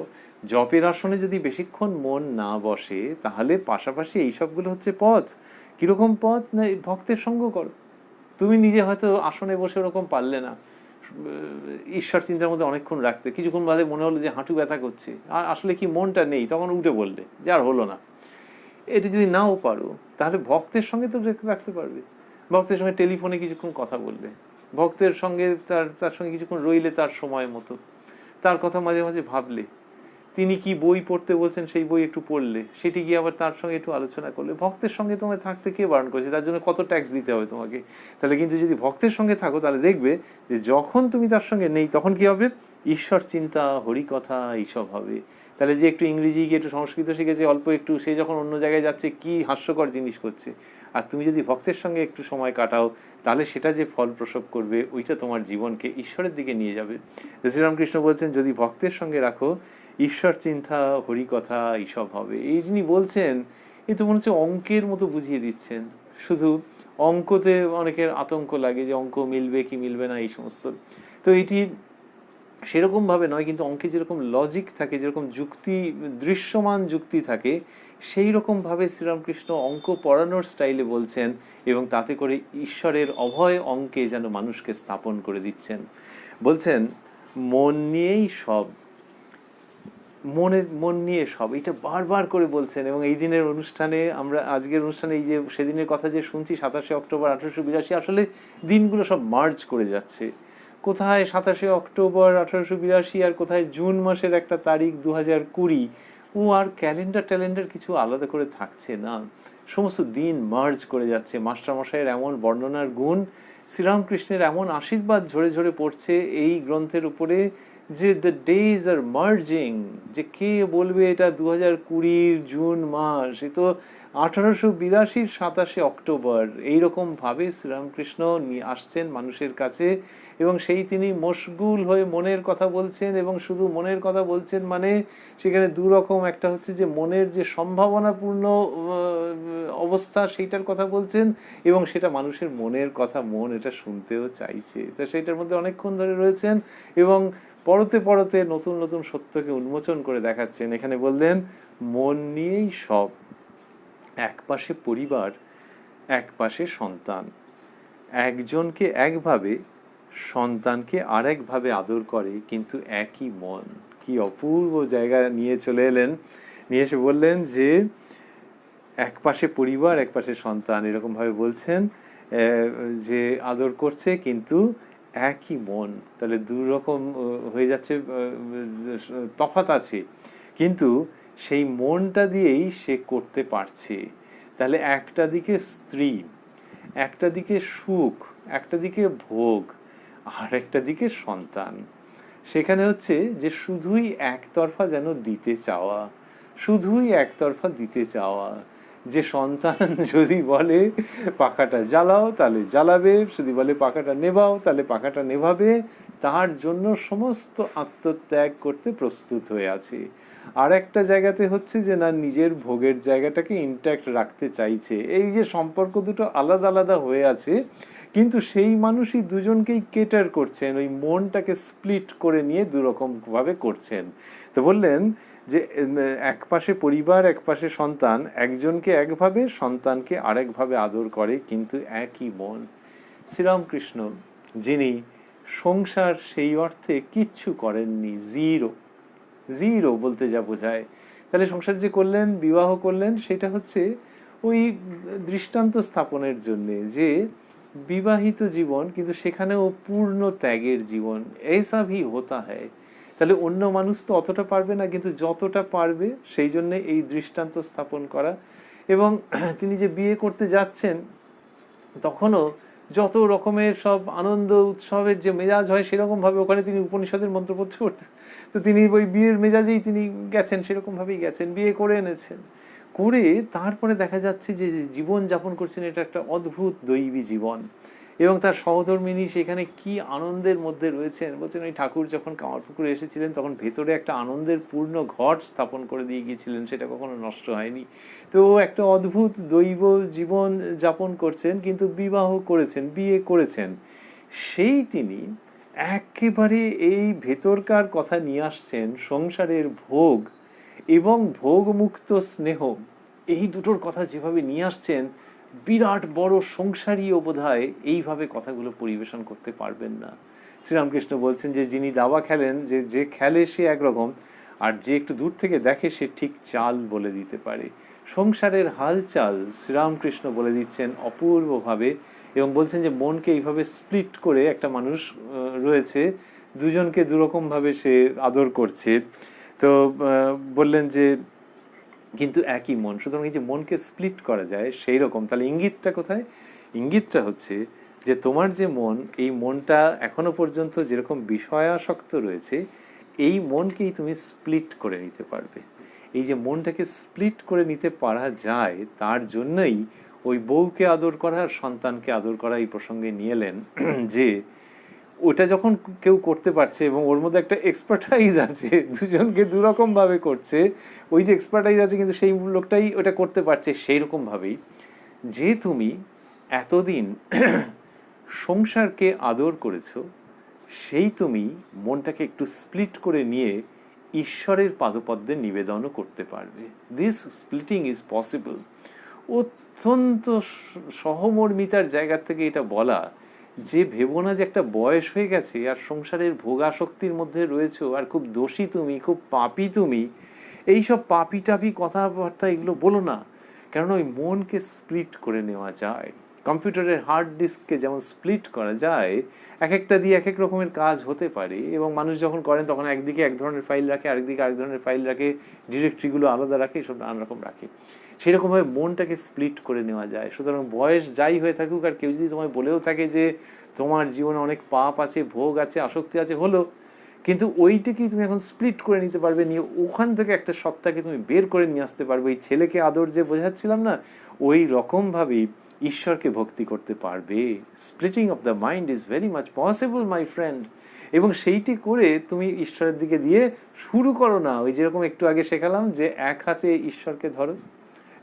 জপের আসনে যদি বেশিক্ষণ মন না বসে, তাহলে পাশাপাশি এইসবগুলো হচ্ছে পথ। কিরকম পথ? না ভক্তের সঙ্গ করো। তুমি নিজে হয়তো আসনে বসে ওরকম পারলে না ঈশ্বর চিন্তার মধ্যে অনেকক্ষণ রাখতে, কিছুক্ষণ বাদে মনে হলো যে হাঁটু ব্যথা করছে, আর আসলে কি মনটা নেই, তখন উঠে বললে যে আর হলো না। এটা যদি নাও পারো তাহলে ভক্তের সঙ্গে তো রাখতে পারবে। ভক্তের সঙ্গে টেলিফোনে কিছুক্ষণ কথা বললে, ভক্তের সঙ্গে তার সঙ্গে কিছুক্ষণ রইলে, তার সময় মতো তার কথা মাঝে মাঝে ভাবলে, তিনি কি বই পড়তে বলছেন সেই বই একটু পড়লে, সেটি গিয়ে আবার তার সঙ্গে একটু আলোচনা করলে। ভক্তের সঙ্গে তোমায় থাকতে কে বারণ করেছে? তার জন্য কত ট্যাক্স দিতে হবে তোমাকে? তাহলে কিন্তু যদি ভক্তের সঙ্গে থাকো তাহলে দেখবে যে যখন তুমি তার সঙ্গে নেই তখন কি হবে? ঈশ্বর চিন্তা হরিকথা এইসব হবে। তাহলে যে একটু ইংরেজি কি একটু সংস্কৃত শিখেছে অল্প একটু, সে যখন অন্য জায়গায় যাচ্ছে কি হাস্যকর জিনিস করছে, আর তুমি যদি ভক্তের সঙ্গে একটু সময় কাটাও তাহলে সেটা যে ফল প্রসব করবে ওইটা তোমার জীবনকে ঈশ্বরের দিকে নিয়ে যাবে। শ্রীরামকৃষ্ণ বলছেন যদি ভক্তের সঙ্গে রাখো ঈশ্বর চিন্তা হরিকথা এইসব হবে। এই যিনি বলছেন এ তো মনে হচ্ছে অঙ্কের মতো বুঝিয়ে দিচ্ছেন। শুধু অঙ্কতে অনেকের আতঙ্ক লাগে যে অঙ্ক মিলবে কি মিলবে না এই সমস্ত। তো এটি সেরকম ভাবে নয়, কিন্তু অঙ্কে যেরকম লজিক থাকে, যেরকম যুক্তি, দৃশ্যমান যুক্তি থাকে, সেই রকম ভাবে শ্রীরামকৃষ্ণ অঙ্ক পড়ানোর স্টাইলে বলছেন, এবং তাতে করে ঈশ্বরের অভয় অঙ্কে যেন মানুষকে স্থাপন করে দিচ্ছেন। বলছেন মন নিয়েই সব, মন নিয়ে সব, এটা বারবার করে বলছেন। এবং এই দিনের অনুষ্ঠানে, আমরা আজকের অনুষ্ঠানে এই যে সেদিনের কথা যে শুনছি 27 অক্টোবর 1882, আসলে দিনগুলো সব মার্জ করে যাচ্ছে। কোথায় 27 অক্টোবর 1882 আর কোথায় জুন মাসের একটা তারিখ 2020, আর ক্যালেন্ডার কিছু আলাদা করে থাকছে না, সমস্ত দিন মার্জ করে যাচ্ছে। মাস্টারমশাইয়ের এমন বর্ণনার গুণ, শ্রীরামকৃষ্ণের এমন আশীর্বাদ ঝরে ঝরে পড়ছে এই গ্রন্থের উপরে, যে দ্য ডেজ আর মার্জিং, যে কে বলবে এটা 2020 জুন মাস, এ তো 1882 27 অক্টোবর। এইরকম ভাবে শ্রীরামকৃষ্ণ নিয়ে আসছেন মানুষের কাছে, এবং সেই তিনি মশগুল হয়ে মনের কথা বলছেন। এবং শুধু মনের কথা বলছেন মানে সেখানে দুরকম, একটা হচ্ছে যে মনের যে সম্ভাবনাপূর্ণ অবস্থা সেইটার কথা বলছেন, এবং সেটা মানুষের মনের কথা, মন এটা শুনতেও চাইছে, তো সেইটার মধ্যে অনেকক্ষণ ধরে রয়েছেন এবং পরতে পরতে নতুন নতুন সত্যকে উন্মোচন করে দেখাচ্ছেন। এখানে বললেন মন নিয়েই সব, এক পাশে পরিবার, এক পাশে সন্তান, একজনকে একভাবে, সন্তানকে আরেকভাবে আদর করে, কিন্তু একই মন। কি অপূর্ব জায়গা নিয়ে চলে এলেন, নিয়ে এসে বললেন যে এক পাশে পরিবার, এক পাশে সন্তান, এরকম ভাবে বলছেন যে আদর করছে কিন্তু একই মন। তাহলে দুই রকম হয়ে যাচ্ছে, তফাৎ আছে, কিন্তু সেই মনটা দিয়েই সে করতে পারছে। তাহলে একটা দিকে স্ত্রী, একটা দিকে সুখ, একটা দিকে ভোগ, আর একটা দিকে সন্তান। সেখানে হচ্ছে যে শুধুই একতরফা যেন দিতে চাওয়া, শুধুই একতরফা দিতে চাওয়া। যে সন্তান যদি বলে পাখাটা জ্বালাও তাহলে জ্বালাবে, যদি বলে পাখাটা নেভাও তাহলে পাখাটা নেভাবে, তার জন্য সমস্ত আত্মত্যাগ করতে প্রস্তুত হয়ে আছে। আর একটা জায়গাতে হচ্ছে যে না, নিজের ভোগের জায়গাটাকে ইনট্যাক্ট রাখতে চাইছে। এই যে সম্পর্ক দুটো আলাদা আলাদা হয়ে আছে, কিন্তু সেই মানুষই দুজনকেই কেটার করছেন, ওই মনটাকে স্প্লিট করে নিয়ে দুরকম ভাবে করছেন। তো বললেন যে এক পাশে পরিবার, এক পাশে সন্তান, একজনকে একভাবে, সন্তানকে আরেকভাবে আদর করে, কিন্তু একই মন। শ্রীরামকৃষ্ণ যিনি সংসার সেই অর্থে কিচ্ছু করেননি, জিরো, জিরো বলতে যা বোঝায়। তাহলে সংসার যে করলেন, বিবাহ করলেন, সেটা হচ্ছে ওই দৃষ্টান্ত স্থাপনের জন্যে যে বিবাহিত জীবন, কিন্তু সেখানেও পূর্ণ ত্যাগের জীবন, এইসা ভি হোতা হ্যায়। তাহলে অন্য মানুষ তো অতটা পারবে না, কিন্তু যতটা পারবে সেই জন্য এই দৃষ্টান্ত স্থাপন করা। এবং তিনি যে বিয়ে করতে যাচ্ছেন, তখনও যত রকমের সব আনন্দ উৎসবের যে মেজাজ হয়, সেরকম ভাবে ওখানে তিনি উপনিষদের মন্ত্র পড়তে পড়তে, তো তিনি ওই বিয়ের মেজাজেই তিনি গেছেন, সেরকম ভাবেই গেছেন, বিয়ে করে এনেছেন। করে তারপরে দেখা যাচ্ছে যে জীবন যাপন করছেন, এটা একটা অদ্ভুত দৈবী জীবন। এবং তার সহধর্মিনী সেখানে কি আনন্দের মধ্যে রয়েছেন। বলছেন ওই ঠাকুর যখন কামারপুকুরে এসেছিলেন, তখন ভেতরে একটা আনন্দের পূর্ণ ঘট স্থাপন করে দিয়ে গিয়েছিলেন, সেটা কখনো নষ্ট হয়নি। তো একটা অদ্ভুত দৈব জীবন যাপন করছেন, কিন্তু বিবাহ করেছেন, বিয়ে করেছেন। সেই তিনি একেবারে এই ভেতরকার কথা নিয়ে আসছেন, সংসারের ভোগ এবং ভোগমুক্ত স্নেহ, এই দুটোর কথা যেভাবে নিয়ে আসছেন, বিরাট বড় সংসারীও বোধহয় এইভাবে কথাগুলো পরিবেশন করতে পারবেন না। শ্রীরামকৃষ্ণ বলছেন যে যিনি দাবা খেলেন, যে খেলে সে একরকম, আর যে একটু দূর থেকে দেখে সে ঠিক চাল বলে দিতে পারে। সংসারের হালচাল শ্রীরামকৃষ্ণ বলে দিচ্ছেন অপূর্বভাবে, এবং বলছেন যে মনকে এইভাবে স্প্লিট করে একটা মানুষ রয়েছে, দুজনকে দুরকম ভাবে সে আদর করছে। তো বললেন যে কিন্তু একই মন, সুতরাং এই যে মনকে স্প্লিট করা যায় সেই রকম। তাহলে ইঙ্গিতটা কোথায়? ইঙ্গিতটা হচ্ছে যে তোমার যে মন, এই মনটা এখনো পর্যন্ত যেরকম বিষয়াসক্ত রয়েছে, এই মনকেই তুমি স্প্লিট করে নিতে পারবে। এই যে মনটাকে স্প্লিট করে নিতে পারা যায়, তার জন্যই ওই বউকে আদর করা, সন্তানকে আদর করা এই প্রসঙ্গে নিয়ে এলেন। যে ওটা যখন কেউ করতে পারছে এবং ওর মধ্যে একটা এক্সপার্টাইজ আছে, দুজনকে দুরকম ভাবে করছে, ওই যে এক্সপার্টাইজ আছে, কিন্তু সেই লোকটাই ওটা করতে পারছে, সেই রকম ভাবেই যে তুমি এতদিন সংসারকে আদর করেছো, সেই তুমি মনটাকে একটু স্প্লিট করে নিয়ে ঈশ্বরের পাদপদ্মে নিবেদনও করতে পারবে। This splitting is possible. অত্যন্ত সহমর্মিতার জায়গা থেকে এটা বলা, যে ভেবো না যে একটা বয়স হয়ে গেছে আর সংসারের ভোগাসক্তির মধ্যে রয়েছো আর খুব দোষী তুমি, খুব পাপী তুমি, এইসব পাপি টাপি কথাবার্তা এগুলো বলো না। কারণ ওই মনকে স্প্লিট করে নেওয়া যায়। কম্পিউটারের হার্ড ডিস্ককে যেমন স্প্লিট করা যায়, এক একটা দিয়ে এক এক রকমের কাজ হতে পারে, এবং মানুষ যখন করেন তখন একদিকে এক ধরনের ফাইল রাখে, আরেকদিকে আরেক ধরনের ফাইল রাখে, ডিরেক্টরিগুলো আলাদা রাখে, এসব নানা রকম রাখে। সেরকমভাবে মনটাকে স্প্লিট করে নেওয়া যায়। সুতরাং বয়স যাই হয়ে থাকুক, আর কেউ যদি তোমায় বলেও থাকে যে তোমার জীবনে অনেক পাপ আছে, ভোগ আছে, আসক্তি আছে, হলো, কিন্তু ওইটাকেই তুমি এখন স্প্লিট করে নিতে পারবে, নিয়ে ওখান থেকে একটা সত্তাকে তুমি বের করে নিয়ে আসতে পারবে। ওই ছেলেকে আদর যে বোঝাচ্ছিলাম না, ওই রকমভাবেই ঈশ্বরকে ভক্তি করতে পারবে। Splitting of the mind is very much possible my friend. এবং সেইটি করে তুমি ঈশ্বরের দিকে দিয়ে শুরু করো না, ওই যেরকম একটু আগে শেখালাম যে এক হাতে ঈশ্বরকে ধরো।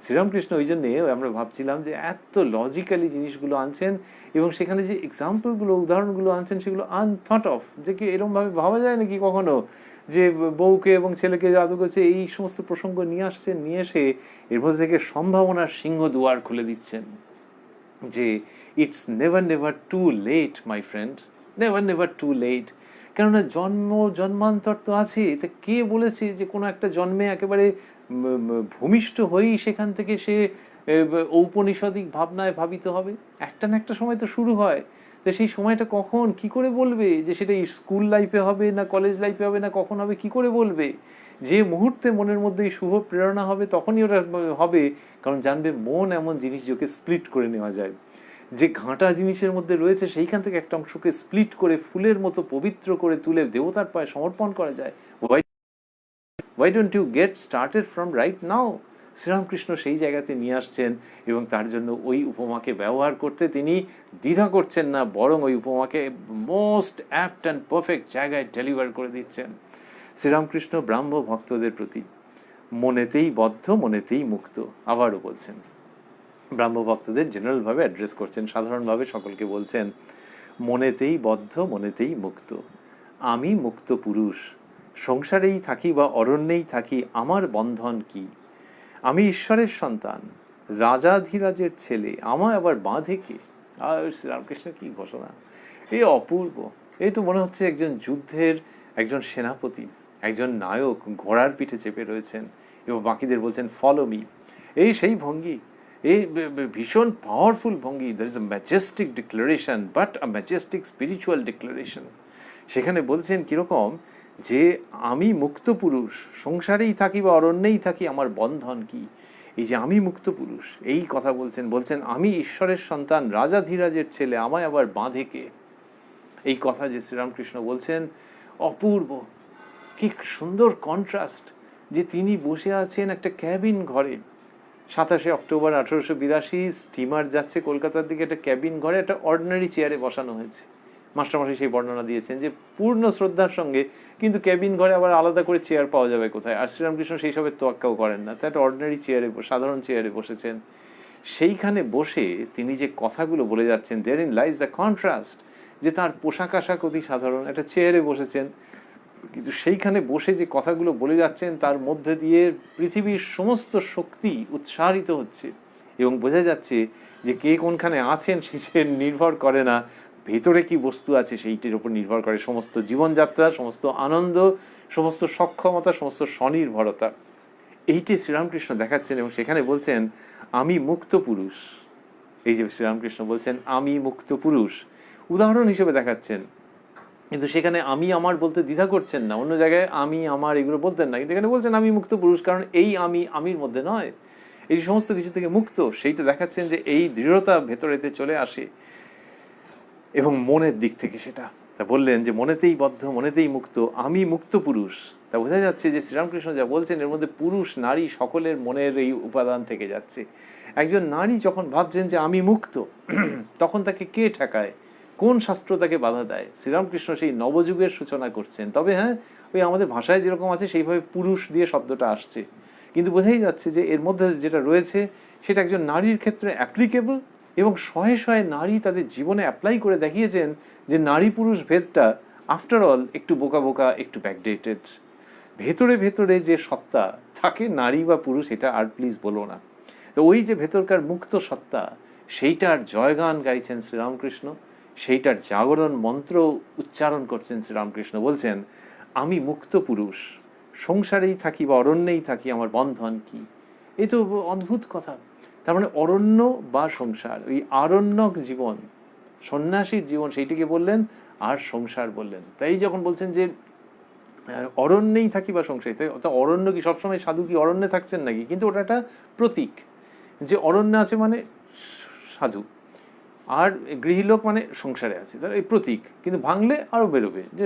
শ্রীরামকৃষ্ণ ওই জন্যে আমরা ভাবছিলাম যে এত লজিক্যালি জিনিসগুলো আনছেন, এবং সেখানে যে এক্সাম্পলগুলো, উদাহরণগুলো আনছেন, সেগুলো আনথট অফ, যে কি এরকমভাবে ভাবা যায় নাকি কখনো যে বউকে এবং ছেলেকে জাদু করছে, এই সমস্ত প্রসঙ্গ নিয়ে আসছেন, নিয়ে এসে এর মধ্যে থেকে সম্ভাবনার সিংহ দুয়ার খুলে দিচ্ছেন, যে it's never never too late my friend, never never too late. কেননা জন্মান্তর তো আছে। তা কে বলেছে যে কোনো একটা জন্মে একেবারে ভূমিষ্ঠ হয়েই সেখান থেকে সে ঔপনিষদিক ভাবনায় ভাবিত হবে? একটা না একটা সময় তো শুরু হয়। তো সেই সময়টা কখন, কি করে বলবে যে সেটা স্কুল লাইফে হবে না কলেজ লাইফে হবে না কখন হবে, কি করে বলবে? যে মুহূর্তে মনের মধ্যে এই শুভ প্রেরণা হবে তখনই ওটা হবে। কারণ জানবে মন এমন জিনিস যাকে স্প্লিট করে নেওয়া যায়। যে ঘাঁটা জিনিসের মধ্যে রয়েছে সেইখান থেকে একটা অংশকে স্প্লিট করে ফুলের মতো পবিত্র করে তুলে দেবতার পায়ে সমর্পণ করা যায়। Why don't you get started from right now? Sri Ramakrishna সেই জায়গাতে নিয়ে আসছেন, এবং তার জন্য ওই উপমাকে ব্যবহার করতে তিনি দ্বিধা করছেন না, বরং ওই উপমাকে মোস্ট অ্যাপ্ট অ্যান্ড পারফেক্ট জায়গায় ডেলিভার করে দিচ্ছেন। শ্রীরামকৃষ্ণ ব্রাহ্ম ভক্তদের প্রতি মনেতেই বদ্ধ মনেতেই মুক্ত আবারও বলছেন। ব্রাহ্ম ভক্তদের জেনারেলভাবে অ্যাড্রেস করছেন, সাধারণভাবে সকলকে বলছেন, মনেতেই বদ্ধ মনেতেই মুক্ত। আমি মুক্ত পুরুষ, সংসারেই থাকি বা অরণ্যেই থাকি, আমার বন্ধন কি? আমি ঈশ্বরের সন্তান, রাজাধিরাজের ছেলে, আমায় আবার বাঁধে কে? আর শ্রীরামকৃষ্ণের কি ঘোষণা! এই অপূর্ব! এই তো মনে হচ্ছে একজন যুদ্ধের একজন সেনাপতি, একজন নায়ক ঘোড়ার পিঠে চেপে রয়েছেন এবং বাকিদের বলছেন ফলো মি। এই সেই ভঙ্গি, এই ভীষণ পাওয়ারফুল ভঙ্গি। There is a majestic declaration, but a majestic spiritual declaration. সেখানে বলছেন কিরকম, যে আমি মুক্ত পুরুষ, সংসারেই থাকি বা অরণ্যেই থাকি, আমার বন্ধন কি? এই যে আমি মুক্ত পুরুষ, এই কথা বলছেন আমি ঈশ্বরের সন্তান, রাজাধিরাজের ছেলে, আমায় আবার বাঁধে কে? এই কথা যে শ্রীরামকৃষ্ণ বলছেন, অপূর্ব! কি সুন্দর কন্ট্রাস্ট, যে তিনি বসে আছেন একটা ক্যাবিন ঘরে। 27 অক্টোবর 1882 স্টিমার যাচ্ছে কলকাতার দিকে, একটা ক্যাবিন ঘরে একটা অর্ডিনারি চেয়ারে বসানো হয়েছে। মাস্টারমশাই সেই বর্ণনা দিয়েছেন যে পূর্ণ শ্রদ্ধার সঙ্গে, কিন্তু ক্যাবিন ঘরে আবার আলাদা করে চেয়ার পাওয়া যাবে কোথায়? আর শ্রীরামকৃষ্ণ সেই সবের তোয়াক্কাও করেন না, তো একটা অর্ডিনারি চেয়ারে, সাধারণ চেয়ারে বসেছেন। সেইখানে বসে তিনি যে কথাগুলো বলে যাচ্ছেন, therein lies the contrast, যে তার পোশাক আশাক অতি সাধারণ, একটা চেয়ারে বসেছেন, কিন্তু সেইখানে বসে যে কথাগুলো বলে যাচ্ছেন তার মধ্যে দিয়ে পৃথিবীর সমস্ত শক্তি উৎসারিত হচ্ছে, এবং বোঝা যাচ্ছে যে কে কোনখানে আছেন সে নির্ভর করে না, ভেতরে কি বস্তু আছে সেইটির উপর নির্ভর করে সমস্ত জীবনযাত্রা, সমস্ত আনন্দ, সমস্ত সক্ষমতা, সমস্ত স্বনির্ভরতা। এইটি শ্রীরামকৃষ্ণ দেখাচ্ছেন, এবং সেখানে বলছেন আমি মুক্ত পুরুষ। এই যে শ্রীরামকৃষ্ণ বলছেন আমি মুক্ত পুরুষ, উদাহরণ হিসেবে দেখাচ্ছেন, কিন্তু সেখানে আমি আমার বলতে দ্বিধা করছেন না। অন্য জায়গায় আমি আমার এগুলো বলতেন না, কিন্তু এখানে বলছেন আমি মুক্ত পুরুষ, কারণ এই আমির মধ্যে নয়, এই সমস্ত কিছু থেকে মুক্ত। সেইটা দেখাচ্ছেন যে এই দৃঢ়তা ভেতরেতে চলে আসে, এবং মনের দিক থেকে সেটা। তা বললেন যে মনেতেই বদ্ধ মনেতেই মুক্ত, আমি মুক্ত পুরুষ। তা বোঝা যাচ্ছে যে শ্রীরামকৃষ্ণ যা বলছেন এর মধ্যে পুরুষ নারী সকলের মনের এই উপাদান থেকে যাচ্ছে। একজন নারী যখন ভাবছেন যে আমি মুক্ত, তখন তাকে কে ঠেকায়? কোন শাস্ত্র তাকে বাধা দেয়? শ্রীরামকৃষ্ণ সেই নবযুগের সূচনা করছেন। তবে হ্যাঁ, ওই আমাদের ভাষায় যেরকম আছে সেইভাবে পুরুষ দিয়ে শব্দটা আসছে, কিন্তু বোঝাই যাচ্ছে যে এর মধ্যে যেটা রয়েছে সেটা একজন নারীর ক্ষেত্রে অ্যাপ্লিকেবল, এবং শয়ে শয়ে নারী তাদের জীবনে অ্যাপ্লাই করে দেখিয়েছেন যে নারী পুরুষ ভেদটা আফটার অল একটু বোকা বোকা, একটু ব্যাকডেটেড, ভেতরে ভেতরে যে সত্তা থাকে, নারী বা পুরুষ এটা আর প্লিজ বলো না। তো ওই যে ভেতরকার মুক্ত সত্তা, সেইটার জয়গান গাইছেন শ্রীরামকৃষ্ণ, সেইটার জাগরণ মন্ত্র উচ্চারণ করছেন শ্রীরামকৃষ্ণ। বলছেন আমি মুক্ত পুরুষ, সংসারেই থাকি বা অরণ্যেই থাকি, আমার বন্ধন কি। এই তো অদ্ভুত কথা। তার মানে অরণ্য বা সংসার, ওই আরণ্যক জীবন, সন্ন্যাসীর জীবন, সেইটিকে বললেন, আর সংসার বললেন। তাই যখন বলছেন যে অরণ্যেই থাকি বা সংসারে, তাই অরণ্য কি সবসময় সাধু কি অরণ্যে থাকছেন নাকি? কিন্তু ওটা একটা প্রতীক, যে অরণ্যে আছে মানে সাধু, আর গৃহীলোক মানে সংসারে আছে, তার এই প্রতীক। কিন্তু ভাঙলে আরো বেরোবে যে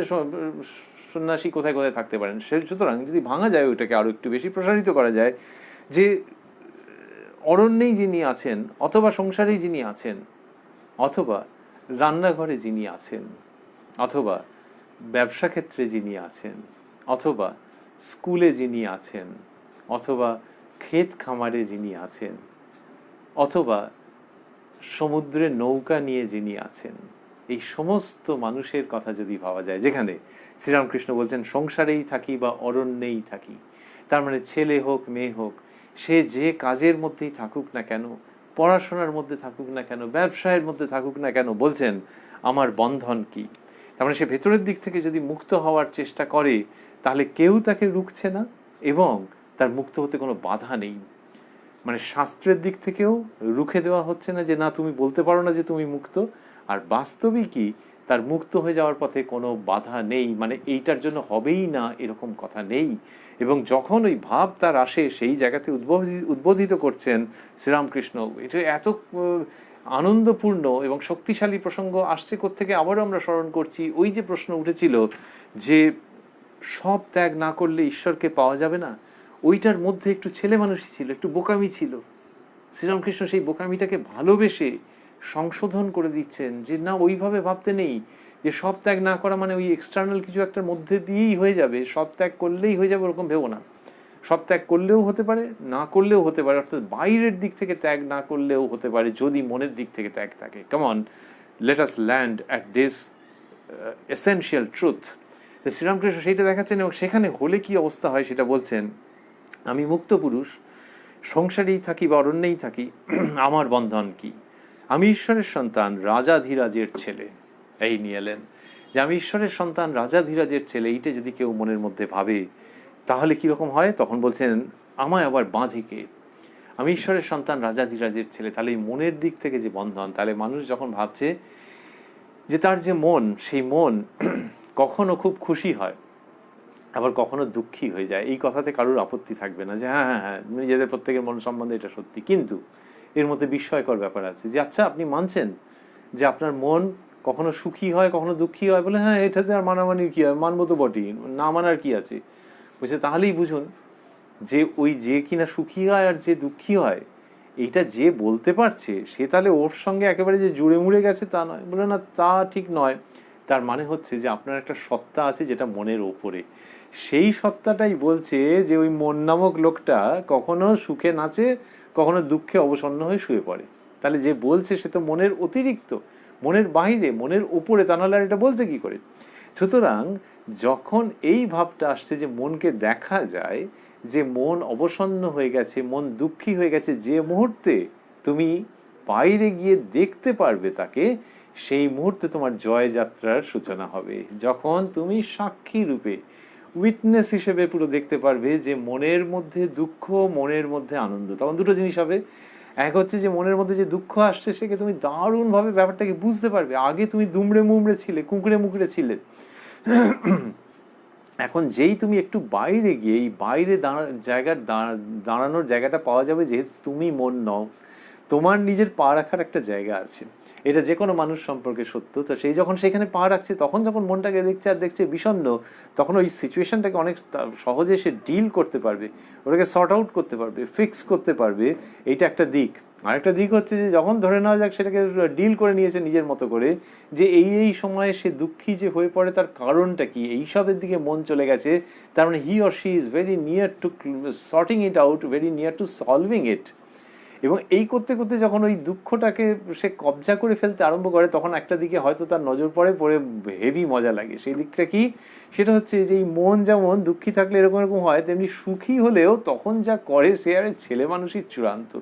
সন্ন্যাসী কোথায় কোথায় থাকতে পারেন। সুতরাং যদি ভাঙা যায়, ওইটাকে আরো একটু বেশি প্রসারিত করা যায়, যে অরণ্যেই যিনি আছেন, অথবা সংসারেই যিনি আছেন, অথবা রান্নাঘরে যিনি আছেন, অথবা ব্যবসা ক্ষেত্রে যিনি আছেন, অথবা স্কুলে যিনি আছেন, অথবা ক্ষেত খামারে যিনি আছেন, অথবা সমুদ্রে নৌকা নিয়ে যিনি আছেন, এই সমস্ত মানুষের কথা যদি ভাবা যায়, যেখানে শ্রীরামকৃষ্ণ বলছেন সংসারেই থাকি বা অরণ্যেই থাকি, তার মানে ছেলে হোক মেয়ে হোক, সে যে কাজের মধ্যেই থাকুক না কেন, পড়াশোনার মধ্যে থাকুক না কেন, ব্যবসায়ের মধ্যে থাকুক না কেন, বলছেন আমার বন্ধন কি। তার মানে সে ভেতরের দিক থেকে যদি মুক্ত হওয়ার চেষ্টা করে, তাহলে কেউ তাকে রুখছে না এবং তার মুক্ত হতে কোনো বাধা নেই। মানে শাস্ত্রের দিক থেকেও রুখে দেওয়া হচ্ছে না যে না তুমি বলতে পারো না যে তুমি মুক্ত, আর বাস্তবিক কি তার মুক্ত হয়ে যাওয়ার পথে কোনো বাধা নেই, মানে এইটার জন্য হবেই না এরকম কথা নেই। এবং যখন ওই ভাব তার আসে, সেই জায়গাতে উদ্বোধিত করছেন শ্রীরামকৃষ্ণ। এটা এত আনন্দপূর্ণ এবং শক্তিশালী প্রসঙ্গ আসছে কোত্থেকে আবারও আমরা স্মরণ করছি, ওই যে প্রশ্ন উঠেছিল যে সব ত্যাগ না করলে ঈশ্বরকে পাওয়া যাবে না, ওইটার মধ্যে একটু ছেলে মানুষই ছিল, একটু বোকামি ছিল। শ্রীরামকৃষ্ণ সেই বোকামিটাকে ভালোবেসে সংশোধন করে দিচ্ছেন যে না, ওইভাবে ভাবতে নেই যে সব ত্যাগ না করা মানে ওই এক্সটার্নাল কিছু একটার মধ্যে দিয়েই হয়ে যাবে, সব ত্যাগ করলেই হয়ে যাবে, ওরকম ভেবো না। সব ত্যাগ করলেও হতে পারে, না করলেও হতে পারে, অর্থাৎ বাইরের দিক থেকে ত্যাগ না করলেও হতে পারে, যদি মনের দিক থেকে ত্যাগ থাকে। Come on, let us land at this essential truth. তো শ্রীরামকৃষ্ণ সেইটা দেখাচ্ছেন, এবং সেখানে হলে কি অবস্থা হয় সেটা বলছেন। আমি মুক্ত পুরুষ, সংসারেই থাকি বা অরণ্যেই থাকি, আমার বন্ধন কি। আমি ঈশ্বরের সন্তান, রাজাধিরাজের ছেলে। এই নিয়ে এলেন যে আমি ঈশ্বরের সন্তান, রাজাধিরাজের ছেলে, এইটা যদি কেউ মনের মধ্যে ভাবে তাহলে কিরকম হয়। তখন বলছেন আমায় আবার বাঁধে কে। আমি ঈশ্বরের সন্তান, রাজাধিরাজের ছেলে, তাহলে এই মনের দিক থেকে যে বন্ধন, তাহলে মানুষ যখন ভাবছে যে তার যে মন, সেই মন কখনো খুব খুশি হয়, আবার কখনো দুঃখী হয়ে যায়, এই কথাতে কারোর আপত্তি থাকবে না যে হ্যাঁ হ্যাঁ হ্যাঁ নিজেদের প্রত্যেকের মন সম্বন্ধে এটা সত্যি। কিন্তু এর মধ্যে বিস্ময়কর ব্যাপার আছে যে আচ্ছা আপনি মানছেন যে আপনার মন কখনো সুখী হয় কখনো দুঃখী হয়, বলে হ্যাঁ এটাতে আর মানামানির কি হয়, মানবো তো বটেই, না মানার কি আছে। বুঝছে, তাহলেই বুঝুন যে ওই যে কিনা সুখী হয় আর যে দুঃখী হয়, এইটা যে বলতে পারছে সে তাহলে ওর সঙ্গে একেবারে যে জুড়ে মুড়ে গেছে তা নয়। বলে না, তা ঠিক নয়। তার মানে হচ্ছে যে আপনার একটা সত্তা আছে যেটা মনের ওপরে, সেই সত্তাটাই বলছে যে ওই মন নামক লোকটা কখনো সুখে নাচে, কখনো দুঃখে অবসন্ন হয়ে শুয়ে পড়ে। তাহলে যে বলছে সে তো মনের অতিরিক্ত, মনের বাইরে, মনের উপরে, তা নাহলে আর এটা বলছে কি করে। সুতরাং যখন এই ভাবটা আসছে যে মনকে দেখা যায়, যে মন অবসন্ন হয়ে গেছে, মন দুঃখী হয়ে গেছে, যে মুহূর্তে তুমি বাইরে গিয়ে দেখতে পারবে তাকে, সেই মুহূর্তে তোমার জয়যাত্রার সূচনা হবে। যখন তুমি সাক্ষী রূপে, উইটনেস হিসেবে পুরো দেখতে পারবে যে মনের মধ্যে দুঃখ, মনের মধ্যে আনন্দ, তখন দুটো জিনিস হবে। এক হচ্ছে যে মনের মধ্যে যে দুঃখ আসছে সেকে তুমি দারুণভাবে ব্যাপারটাকে বুঝতে পারবে। আগে তুমি দুমড়ে মুমড়ে ছিলে, কুঁকড়ে মুকড়ে ছিলে, এখন যেই তুমি একটু বাইরে গিয়ে এই বাইরে দাঁড়ানোর জায়গাটা পাওয়া যাবে, যেহেতু তুমি মন নও, তোমার নিজের পা রাখার একটা জায়গা আছে। এটা যে কোনো মানুষ সম্পর্কে সত্য। তো সেই যখন সেখানে পা রাখছে, তখন যখন মনটাকে দেখছে আর দেখছে বিষণ্ণ, তখন ওই সিচুয়েশনটাকে অনেক সহজে সে ডিল করতে পারবে, ওটাকে সর্ট আউট করতে পারবে, ফিক্স করতে পারবে। এইটা একটা দিক। আরেকটা দিক হচ্ছে যে যখন ধরে নেওয়া যাক সেটাকে ডিল করে নিয়েছে নিজের মতো করে, যে এই সময়ে সে দুঃখী যে হয়ে পড়ে তার কারণটা কি, এইসবের দিকে মন চলে গেছে, তার মানে he or she is very near to sorting it out, very near to solving it. এবং এই করতে করতে যখন ওই দুঃখটাকে সে কবজা করে ফেলতে আরম্ভ করে, তখন একটা দিকে হয়তো তার নজর পড়ে হেভি মজা লাগে। সেই দিকটা কি, সেটা হচ্ছে যে এই মন যেমন দুঃখী থাকলে এরকম এরকম হয়, তেমনি সুখী হলেও তখন যা করে সে আরে ছেলে মানুষই চূড়ান্ত।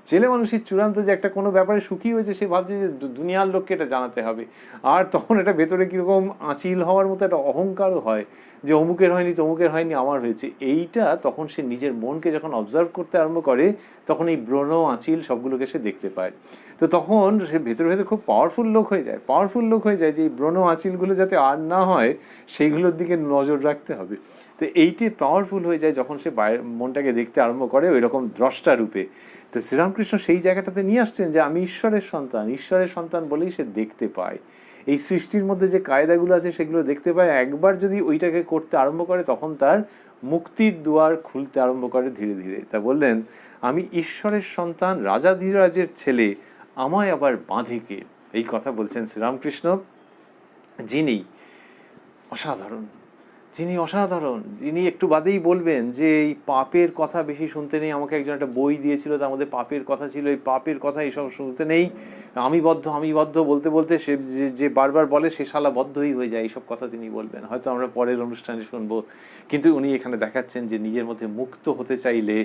ছেলে মানুষের চূড়ান্ত যে একটা কোনো ব্যাপারে সুখী হয়েছে, সে ভাবছে যে দুনিয়ার লোককে এটা জানাতে হবে। আর তখন এটা ভেতরে কিরকম আঁচিল হওয়ার মতো একটা অহংকারও হয়, যে অমুকের হয়নি তমুকের হয়নি, আমার হয়েছে। এইটা তখন সে নিজের মনকে যখন অবজার্ভ করতে আরম্ভ করে, তখন এই ব্রণ আঁচিল সবগুলোকে সে দেখতে পায়। তো তখন সে ভেতরে ভেতরে খুব পাওয়ারফুল লোক হয়ে যায়, পাওয়ারফুল লোক হয়ে যায় যে এই ব্রণ আঁচিলগুলো যাতে আর না হয় সেইগুলোর দিকে নজর রাখতে হবে। তো এইটি পাওয়ারফুল হয়ে যায় যখন সে মনটাকে দেখতে আরম্ভ করে ওই রকম দ্রষ্টা রূপে। তো শ্রীরামকৃষ্ণ সেই জায়গাটাতে নিয়ে আসছেন যে আমি ঈশ্বরের সন্তান, ঈশ্বরের সন্তান বলেই সে দেখতে পায়। এই সৃষ্টির মধ্যে যে কায়দাগুলো আছে সেগুলো দেখতে পায়। একবার যদি ওইটাকে করতে আরম্ভ করে তখন তার মুক্তির দুয়ার খুলতে আরম্ভ করে ধীরে ধীরে। তা বললেন, আমি ঈশ্বরের সন্তান, রাজাধিরাজের ছেলে, আমায় আবার বাঁধে কে। এই কথা বলছেন শ্রীরামকৃষ্ণ, যিনি অসাধারণ, যিনি অসাধারণ, যিনি একটু বাদেই বলবেন যে এই পাপের কথা বেশি শুনতে নেই। আমাকে একজন একটা বই দিয়েছিল, তার মধ্যে পাপের কথা ছিল, এই পাপের কথা এইসব শুনতে নেই। আমি বদ্ধ বলতে বলতে সে যে বারবার বলে সে শালা বদ্ধই হয়ে যায়, এইসব কথা তিনি বলবেন, হয়তো আমরা পরের অনুষ্ঠানে শুনবো। কিন্তু উনি এখানে দেখাচ্ছেন যে নিজের মধ্যে মুক্ত হতে চাইলে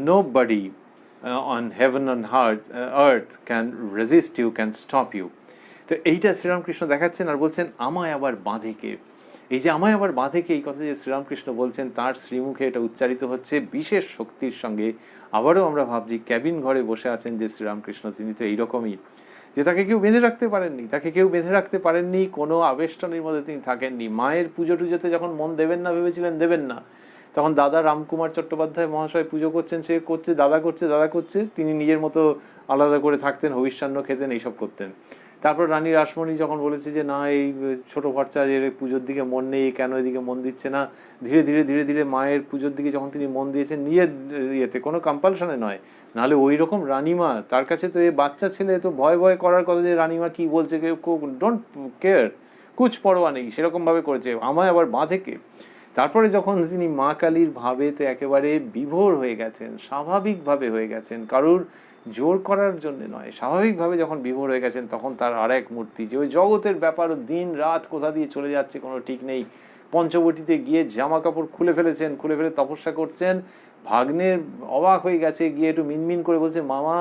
nobody on heaven and earth can resist you, can stop you. তো এইটা শ্রীরামকৃষ্ণ দেখাচ্ছেন আর বলছেন আমায় আবার বাঁধে কে। এই যে আমায় আবার বাঁধে কে, এই কথা যে শ্রীরামকৃষ্ণ বলছেন, তার শ্রীমুখে এটা উচ্চারিত হচ্ছে বিশেষ শক্তির সঙ্গে। আবারও আমরা ভাবছি ক্যাবিন ঘরে বসে আছেন যে শ্রীরামকৃষ্ণ, তিনি তো এইরকমই, যে তাকে কেউ বেঁধে রাখতে পারেননি, তাকে কেউ বেঁধে রাখতে পারেননি, কোনো আবেষ্টনীর মধ্যে তিনি থাকেননি। মায়ের পুজো টুজোতে যখন মন দেবেন না ভেবেছিলেন, দেবেন না, তখন দাদা রামকুমার চট্টোপাধ্যায় মহাশয় পুজো করছেন, সে করছে, দাদা করছে, তিনি নিজের মতো আলাদা করে থাকতেন, হবিষ্যান্ন খেতেন, এইসব করতেন। তারপর রানী রাসমণি যখন বলেছে যে না, এই ছোট খরচা যে পুজোর দিকে মন নেই, কেন এদিকে মন দিচ্ছে না, ধীরে ধীরে মায়ের পুজোর দিকে যখন তিনি মন দিয়েছেন, নিজের ইয়েতে, কোনো কম্পালশনে নয়, নাহলে ওই রকম রানীমা, তার কাছে তো এই বাচ্চা ছেলে তো ভয় করার কথা যে রানীমা কি বলছে, কেউ ডোন্ট কেয়ার, কুছ পরোয়া নেই, সেরকম ভাবে করেছে, আমায় আবার বাঁধে কে। তারপরে যখন তিনি মা কালীর ভাবেতে একেবারে বিভোর হয়ে গেছেন, স্বাভাবিকভাবে হয়ে গেছেন, কারুর জোর করার জন্য নয়, স্বাভাবিকভাবে যখন বিভোর হয়ে গেছেন, তখন তার আর এক মূর্তি, যে ওই জগতের ব্যাপার দিন রাত কোথা দিয়ে চলে যাচ্ছে কোনো ঠিক নেই। পঞ্চবটিতে গিয়ে জামা কাপড় খুলে ফেলে তপস্যা করছেন। ভাগ্নের অবাক হয়ে গেছে, গিয়ে একটু মিনমিন করে বলছে, মামা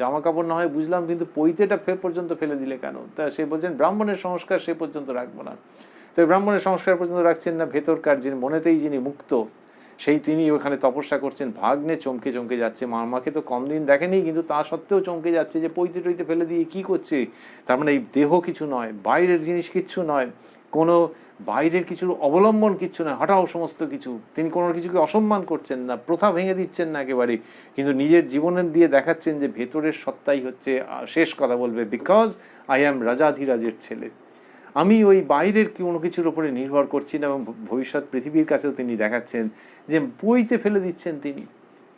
জামা কাপড় না হয় বুঝলাম, কিন্তু পৈতেটা পর্যন্ত ফেলে দিলে কেন? তা সে বলছেন ব্রাহ্মণের সংস্কার সে পর্যন্ত রাখবো না। তো ব্রাহ্মণের সংস্কার পর্যন্ত রাখছেন না, ভেতরকার যিনি মনেতেই যিনি মুক্ত, সেই তিনি ওখানে তপস্যা করছেন। ভাগ্নে চমকে যাচ্ছে, মামাকে তো কম দিন দেখেনি, কিন্তু তা সত্ত্বেও চমকে যাচ্ছে যে পৈতে টইতে ফেলে দিয়ে কি করছে। তার মানে এই দেহ কিছু নয়, বাইরের জিনিস কিচ্ছু নয়, কোনো বাইরের কিছুর অবলম্বন কিচ্ছু নয়, হঠাও সমস্ত কিছু। তিনি কোনো কিছুকে অসম্মান করছেন না, প্রথা ভেঙে দিচ্ছেন না একেবারে, কিন্তু নিজের জীবনের দিয়ে দেখাচ্ছেন যে ভেতরের সত্তাই হচ্ছে শেষ কথা বলবে, বিকজ আই অ্যাম রাজাধিরাজের ছেলে। আমি ওই বাইরের কোনো কিছুর উপরে নির্ভর করছি না। এবং ভবিষ্যৎ পৃথিবীর কাছেও তিনি দেখাচ্ছেন যে পইতে ফেলে দিচ্ছেন, তিনি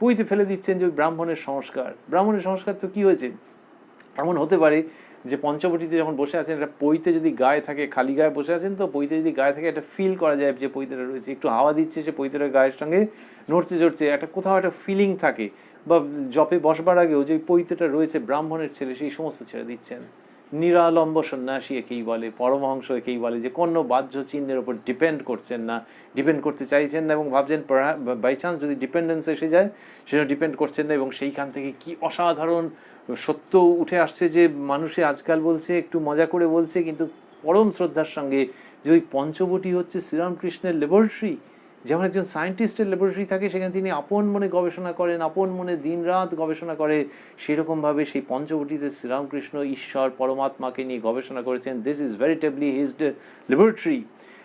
পইতে ফেলে দিচ্ছেন যে ওই ব্রাহ্মণের সংস্কার তো কি হয়েছে? এমন হতে পারে যে পঞ্চবটিতে যখন বসে আছেন, একটা পইতে যদি গায়ে থাকে, খালি গায়ে বসে আছেন, তো পইতে যদি গায়ে থাকে, একটা ফিল করা যায় যে পইতেটা রয়েছে, একটু হাওয়া দিচ্ছে, সে পইতেটা গায়ের সঙ্গে নড়ছে চড়ছে, একটা কোথাও একটা ফিলিং থাকে। বা জপে বসবার আগেও যে পইতেটা রয়েছে, ব্রাহ্মণের ছেলে, সেই সমস্ত ছেড়ে দিচ্ছেন। নিরালম্ব সন্ন্যাসী একেই বলে, পরমহংস একেই বলে, যে কোনো বাহ্য চিহ্নের উপর ডিপেন্ড করছেন না, ডিপেন্ড করতে চাইছেন না, এবং ভাবছেন বাই চান্স যদি ডিপেন্ডেন্স এসে যায় সেটা ডিপেন্ড করছেন না। এবং সেইখান থেকে কি অসাধারণ সত্য উঠে আসছে, যে মানুষে আজকাল বলছে, একটু মজা করে বলছে, কিন্তু পরম শ্রদ্ধার সঙ্গে, যে ওই পঞ্চবটি হচ্ছে শ্রীরামকৃষ্ণের ল্যাবরেটরি। যেমন একজন সায়েন্টিস্টের ল্যাবরেটরি থাকে, সেখানে তিনি আপন মনে গবেষণা করেন, আপন মনে দিন রাত গবেষণা করে, সেরকমভাবে সেই পঞ্চবটিতে শ্রীরামকৃষ্ণ ঈশ্বর পরমাত্মাকে নিয়ে গবেষণা করেছেন। This is veritably his laboratory.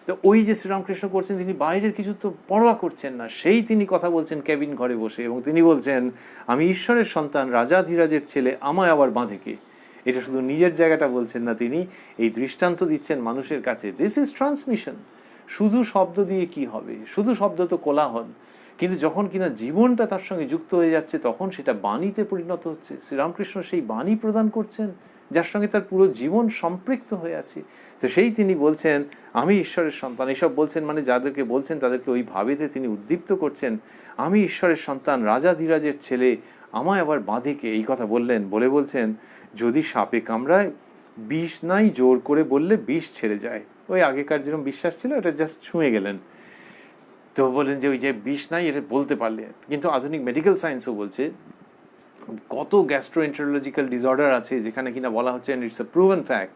তো ওই যে শ্রীরামকৃষ্ণ করছেন, তিনি বাইরের কিছু তো পরোয়া করছেন না, সেই তিনি কথা বলছেন ক্যাবিন ঘরে বসে, এবং তিনি বলছেন আমি ঈশ্বরের সন্তান, রাজাধিরাজের ছেলে, আমায় আবার বাঁধে কে। এটা শুধু নিজের জায়গাটা বলছেন না, তিনি এই দৃষ্টান্ত দিচ্ছেন মানুষের কাছে। This is transmission. শুধু শব্দ দিয়ে কি হবে? শুধু শব্দ তো কোলাহল, কিন্তু যখন কিনা জীবনটা তার সঙ্গে যুক্ত হয়ে যাচ্ছে, তখন সেটা বাণীতে পরিণত হচ্ছে। শ্রীরামকৃষ্ণ সেই বাণী প্রদান করছেন, যার সঙ্গে তার পুরো জীবন সম্পৃক্ত হয়ে আছে। তো সেই তিনি বলছেন আমি ঈশ্বরের সন্তান। এসব বলছেন মানে যাদেরকে বলছেন তাদেরকে ওই ভাবেতে তিনি উদ্দীপ্ত করছেন। আমি ঈশ্বরের সন্তান, রাজাধিরাজের ছেলে, আমায় আবার বাঁধে কে, এই কথা বললেন। বলছেন যদি সাপে কামড়ায় বিষ নাই, জোর করে বললে বিষ ছেড়ে যায়। ওই আগেকার যেরকম বিশ্বাস ছিল এটা জাস্ট ছুঁয়ে গেলেন। তো বলেন যে ওই যে বিষ নাই এটা বলতে পারলে, কিন্তু আধুনিক মেডিকেল সায়েন্সও বলছে কত গ্যাস্ট্রোএন্টারোলজিক্যাল ডিসঅর্ডার আছে যেখানে কিনা বলা হচ্ছে, and it's a proven fact,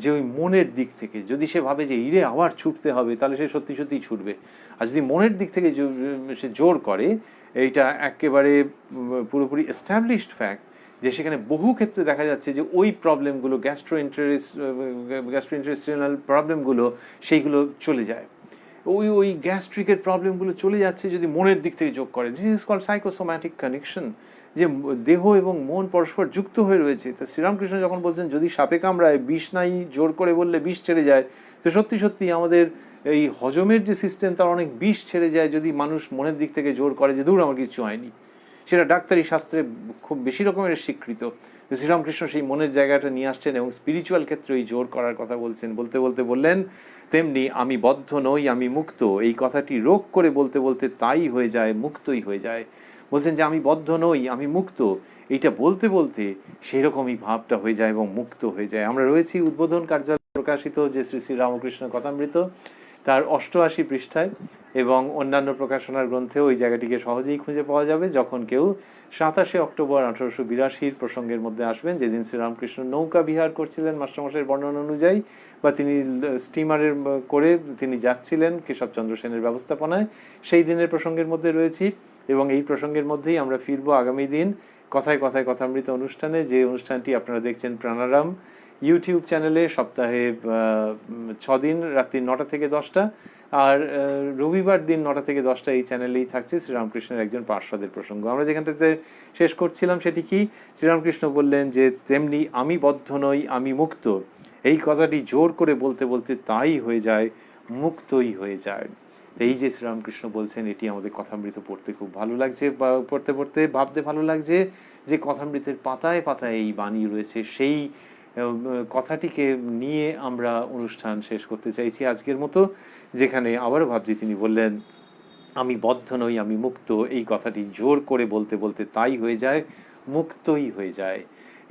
যে ওই মনের দিক থেকে যদি সে ভাবে যে ইরে আবার ছুটতে হবে, তাহলে সে সত্যি সত্যিই ছুটবে। আর যদি মনের দিক থেকে সে জোর করে, এইটা একেবারে পুরোপুরি এস্টাবলিশড ফ্যাক্ট যে সেখানে বহু ক্ষেত্রে দেখা যাচ্ছে যে ওই প্রবলেমগুলো গ্যাস্ট্রোইন্টেস্টিনাল প্রবলেমগুলো সেইগুলো চলে যায়। ওই গ্যাস্ট্রিকের প্রবলেমগুলো চলে যাচ্ছে যদি মনের দিক থেকে যোগ করে। This is called psychosomatic connection, যে দেহ এবং মন পরস্পর যুক্ত হয়ে রয়েছে। তো শ্রীরামকৃষ্ণ যখন বলছেন যদি সাপে কামড়ায় বিষ নাই, জোর করে বললে বিষ ছেড়ে যায়, তো সত্যি সত্যি আমাদের এই হজমের যে সিস্টেম তার অনেক বিষ ছেড়ে যায় যদি মানুষ মনের দিক থেকে জোর করে যে দূর আমার কিছু হয়নি। সেটা ডাক্তারি শাস্ত্রে খুব বেশি রকমের স্বীকৃত। শ্রীরামকৃষ্ণ সেই মনের জায়গাটা নিয়ে আসছেন এবং স্পিরিচুয়াল ক্ষেত্রে ওই জোর করার কথা বলছেন। বলতে বলতে বললেন তেমনি আমি বদ্ধ নই, আমি মুক্ত, এই কথাটি রোগ করে বলতে বলতে তাই হয়ে যায়, মুক্তই হয়ে যায়। বলছেন যে আমি বদ্ধ নই, আমি মুক্ত, এইটা বলতে বলতে সেই রকমই ভাবটা হয়ে যায় এবং মুক্ত হয়ে যায়। আমরা রয়েছি উদ্বোধন কার্যালয়ে প্রকাশিত যে শ্রী শ্রী রামকৃষ্ণ কথামৃত, তার 88 পৃষ্ঠায়, এবং অন্যান্য প্রকাশনার গ্রন্থেও ওই জায়গাটিকে সহজেই খুঁজে পাওয়া যাবে। যখন কেউ 27 অক্টোবর 1882 প্রসঙ্গের মধ্যে আসবেন, যেদিন শ্রীরামকৃষ্ণ নৌকা বিহার করছিলেন মাস্টারমশাইয়ের বর্ণনা অনুযায়ী, বা তিনি স্টিমারের করে তিনি যাচ্ছিলেন কেশবচন্দ্র সেনের ব্যবস্থাপনায়, সেই দিনের প্রসঙ্গের মধ্যে রয়েছি। এবং এই প্রসঙ্গের মধ্যেই আমরা ফিরবো আগামী দিন কথায় কথায় কথামৃত অনুষ্ঠানে, যে অনুষ্ঠানটি আপনারা দেখছেন প্রাণারাম ইউটিউব চ্যানেলে সপ্তাহে 6 দিন রাত্রি 9টা থেকে 10টা, আর রবিবার দিন 9টা থেকে 10টা এই চ্যানেলেই থাকছে শ্রীরামকৃষ্ণের একজন পার্শ্বদের প্রসঙ্গ। আমরা যেখানটাতে শেষ করছিলাম সেটি কি, শ্রীরামকৃষ্ণ বললেন যে তেমনি আমি বদ্ধ নই, আমি মুক্ত, এই কথাটি জোর করে বলতে বলতে তাই হয়ে যায়, মুক্তই হয়ে যায়। এই যে শ্রীরামকৃষ্ণ বলছেন, এটি আমাদের কথামৃত পড়তে খুব ভালো লাগছে, বা পড়তে পড়তে ভাবতে ভালো লাগছে যে কথামৃতের পাতায় পাতায় এই বাণী রয়েছে। সেই কথাটিকে নিয়ে আমরা অনুষ্ঠান শেষ করতে চাইছি আজকের মতো, যেখানে আবারও ভাবছি তিনি বললেন আমি বদ্ধ নই, আমি মুক্ত, এই কথাটি জোর করে বলতে বলতে তাই হয়ে যায়, মুক্তই হয়ে যায়।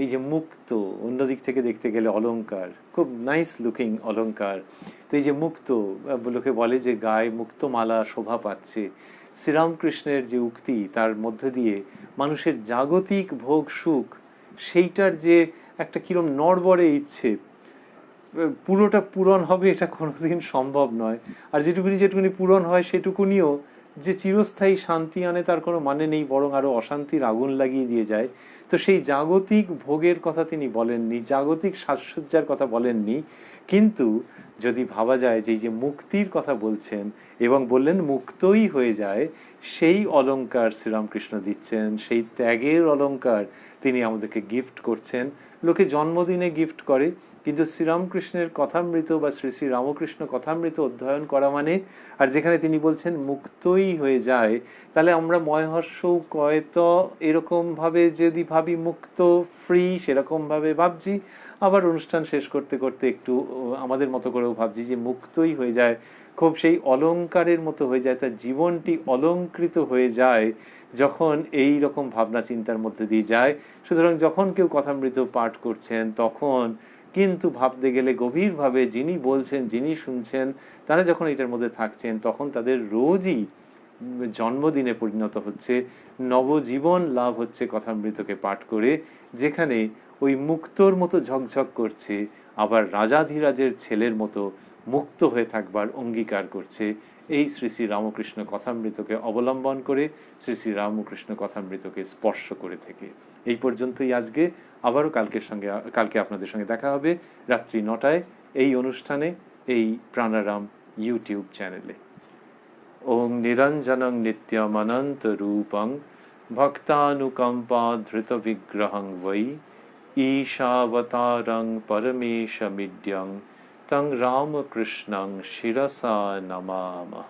এই যে মুক্ত, অন্যদিক থেকে দেখতে গেলে অলংকার, খুব নাইস লুকিং অলংকার। তো এই যে মুক্ত, লোকে বলে যে গায়ে মুক্তমালা শোভা পাচ্ছে। শ্রীরামকৃষ্ণের যে উক্তি, তার মধ্যে দিয়ে মানুষের জাগতিক ভোগ সুখ, সেইটার যে একটা কিরম নড়বড়ে ইচ্ছে, পুরোটা পূরণ হবে এটা কোনোদিন সম্ভব নয়। আর যেটুকুনি পূরণ হয় সেটুকুনিও যে চিরস্থায়ী শান্তি আনে তার কোনো মানে নেই, বরং আরো অশান্তির আগুন লাগিয়ে দিয়ে যায়। তো সেই জাগতিক ভোগের কথা তিনি বলেননি, জাগতিক সাজসজ্জার কথা বলেননি, কিন্তু যদি ভাবা যায় যে এই যে মুক্তির কথা বলছেন এবং বললেন মুক্তই হয়ে যায়, সেই অলংকার শ্রীরামকৃষ্ণ দিচ্ছেন, সেই ত্যাগের অলংকার তিনি আমাদেরকে গিফট করছেন। লোকে জন্মদিনে গিফট করে, কিন্তু শ্রীরামকৃষ্ণের কথামৃত বা শ্রী শ্রী রামকৃষ্ণ কথামৃত অধ্যয়ন করা মানে, আর যেখানে তিনি বলছেন মুক্তই হয়ে যায়, তাহলে আমরা ময়হর্ষ কয়ত এরকম ভাবে যদি ভাবি মুক্ত ফ্রি, সেরকম ভাবে ভাবছি। আবার অনুষ্ঠান শেষ করতে করতে একটু আমাদের মতো করেও ভাবছি যে মুক্তই হয়ে যায়, খুব সেই অলংকারের মতো হয়ে যায়, তার জীবনটি অলংকৃত হয়ে যায় যখন এই রকম ভাবনা চিন্তার মধ্যে দিয়ে যায়। সুতরাং যখন কেউ কথামৃত পাঠ করছেন, তখন কিন্তু ভাবতে গেলে গভীরভাবে যিনি বলছেন, যিনি শুনছেন, তারা যখন এটার মধ্যে থাকছেন, তখন তাদের রোজই জন্মদিনে পরিণত হচ্ছে, নবজীবন লাভ হচ্ছে কথামৃতকে পাঠ করে, যেখানে ওই মুক্তর মতো ঝকঝক করছে, আবার রাজাধিরাজের ছেলের মতো মুক্ত হয়ে থাকবার অঙ্গীকার করছে, এই শ্রী শ্রী রামকৃষ্ণ কথামৃতকে অবলম্বন করে, শ্রী শ্রী রামকৃষ্ণ কথামৃতকে স্পর্শ করে থেকে। এই পর্যন্তই আজকে। আবারও কালকে আপনাদের সঙ্গে দেখা হবে রাত্রি 9টায় এই অনুষ্ঠানে, এই প্রাণারাম ইউটিউব চ্যানেলে। ওং নিরঞ্জনং নিত্যম অনন্ত রূপং ভক্তানুকম্পা ধৃত বিগ্রহং বৈ ঈশাবতারং পরমেশমিড্যং তং রামকৃষ্ণং শিরসা নমামহ।